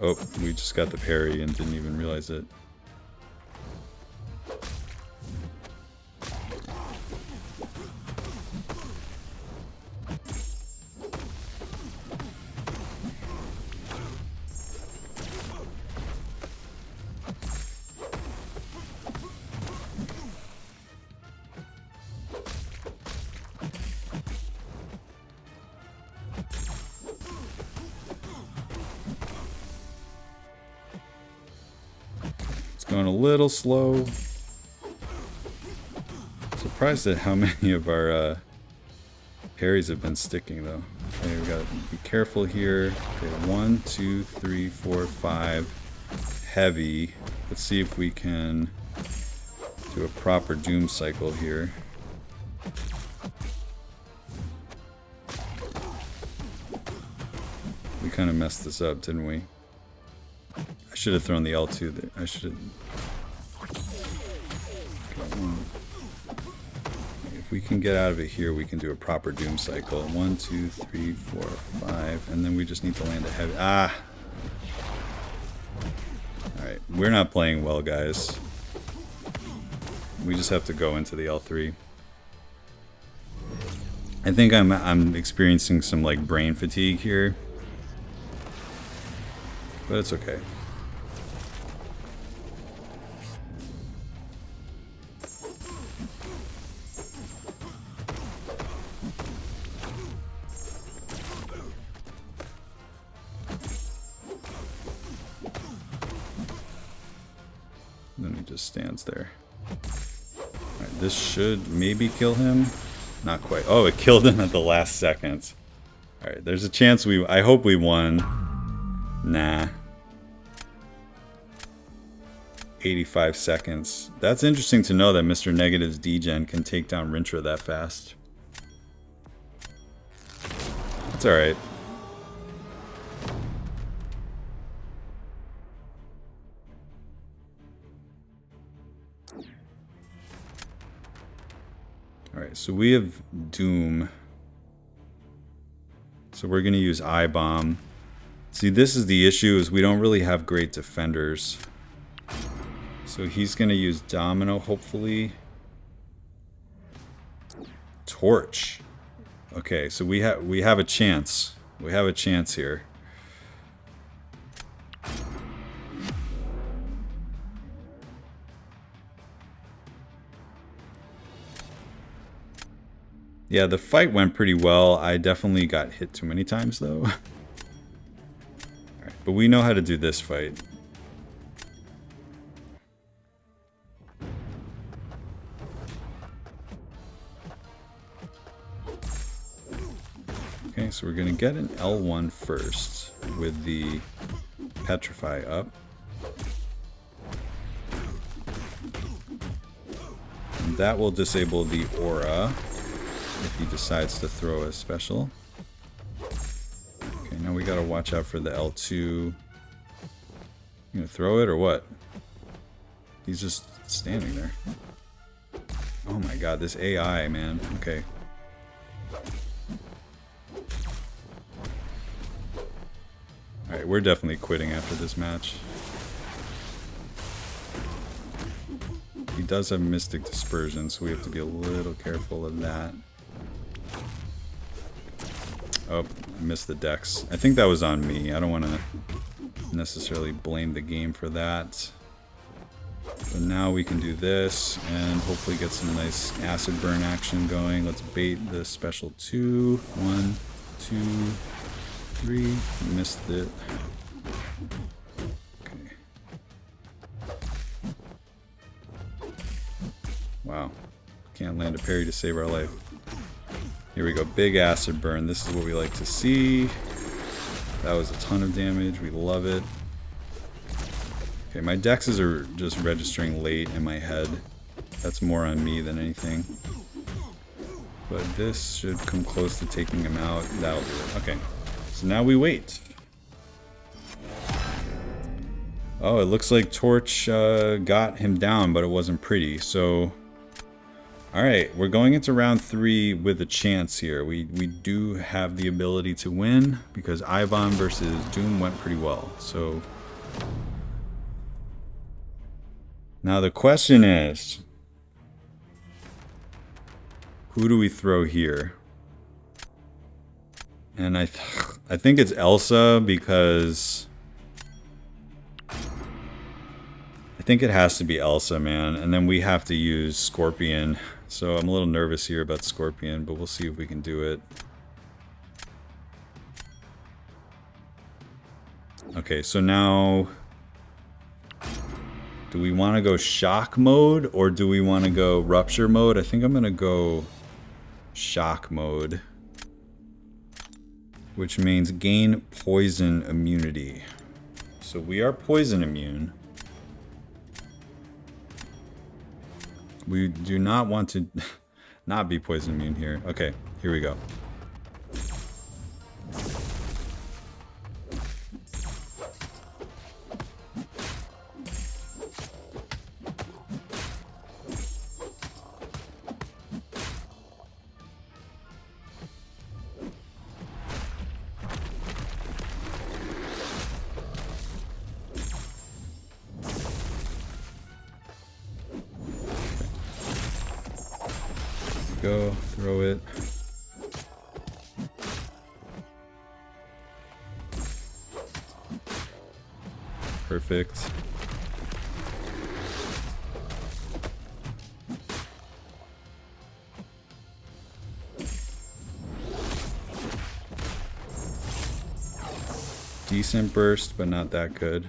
Oh, we just got the parry and didn't even realize it. Going a little slow. Surprised at how many of our Parries have been sticking though. Okay, we gotta be careful here. Okay, 1, 2, 3, 4, 5. Heavy. Let's see if we can do a proper doom cycle here. We kind of messed this up, didn't we? I should have thrown the L2 there. I should have... If we can get out of it here, we can do a proper doom cycle. 1, 2, 3, 4, 5. And then we just need to land a heavy... Ah! Alright, we're not playing well, guys. We just have to go into the L3. I think I'm experiencing some, like, brain fatigue here. But it's okay. Then he just stands there. Alright, this should maybe kill him. Not quite. Oh, it killed him at the last second. Alright, there's a chance we... I hope we won. Nah. 85 seconds. That's interesting to know that Mr. Negative's degen can take down Rintra that fast. That's alright. Alright, so we have Doom. So we're going to use I-Bomb. See, this is the issue, is we don't really have great defenders. So he's going to use Domino, hopefully. Torch. Okay, so we have a chance. We have a chance here. Yeah, the fight went pretty well. I definitely got hit too many times, though. Alright, but we know how to do this fight. Okay, so we're going to get an L1 first with the Petrify up. And that will disable the aura if he decides to throw a special. Okay, now we got to watch out for the L2. You gonna throw it or what? He's just standing there. Oh my god, this AI, man. Okay. Alright, we're definitely quitting after this match. He does have Mystic Dispersion, so we have to be a little careful of that. Oh, I missed the dex. I think that was on me. I don't want to necessarily blame the game for that. But now we can do this and hopefully get some nice acid burn action going. Let's bait the special 2. 1, 2, 3. Missed it. Okay. Wow. Can't land a parry to save our life. Here we go. Big acid burn. This is what we like to see. That was a ton of damage. We love it. Okay, my dexes are just registering late in my head. That's more on me than anything. But this should come close to taking him out. That'll do it. Okay. So now we wait. Oh, it looks like Torch got him down, but it wasn't pretty. So, alright, we're going into round 3 with a chance here. We do have the ability to win because I-Bomb versus Doom went pretty well. So, now the question is, who do we throw here? And I think it's Elsa because I think it has to be Elsa, man. And then we have to use Scorpion. So I'm a little nervous here about Scorpion, but we'll see if we can do it. Okay, so now, do we want to go shock mode or do we want to go rupture mode? I think I'm going to go shock mode. which means gain poison immunity. So we are poison immune. We do not want to not be poison immune here. Okay, here we go. Go, throw it. Perfect. Decent burst, but not that good.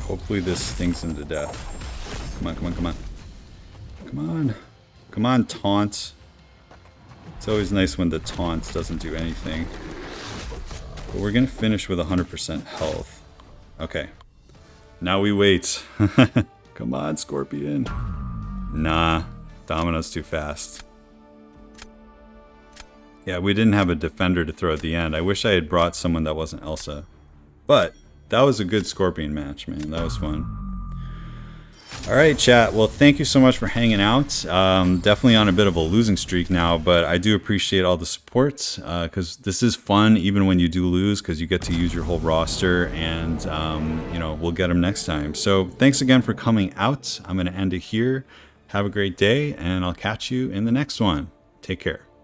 Hopefully this stings him to death. Come on, come on, come on. Come on. Come on, taunt. It's always nice when the taunt doesn't do anything. But we're going to finish with 100% health. Okay. Now we wait. Come on, Scorpion. Nah. Domino's too fast. Yeah, we didn't have a defender to throw at the end. I wish I had brought someone that wasn't Elsa. But that was a good Scorpion match, man. That was fun. Alright, chat. Well, thank you so much for hanging out. Definitely on a bit of a losing streak now, but I do appreciate all the support, because this is fun even when you do lose, because you get to use your whole roster, and, you know, we'll get them next time. So thanks again for coming out. I'm going to end it here. Have a great day, and I'll catch you in the next one. Take care.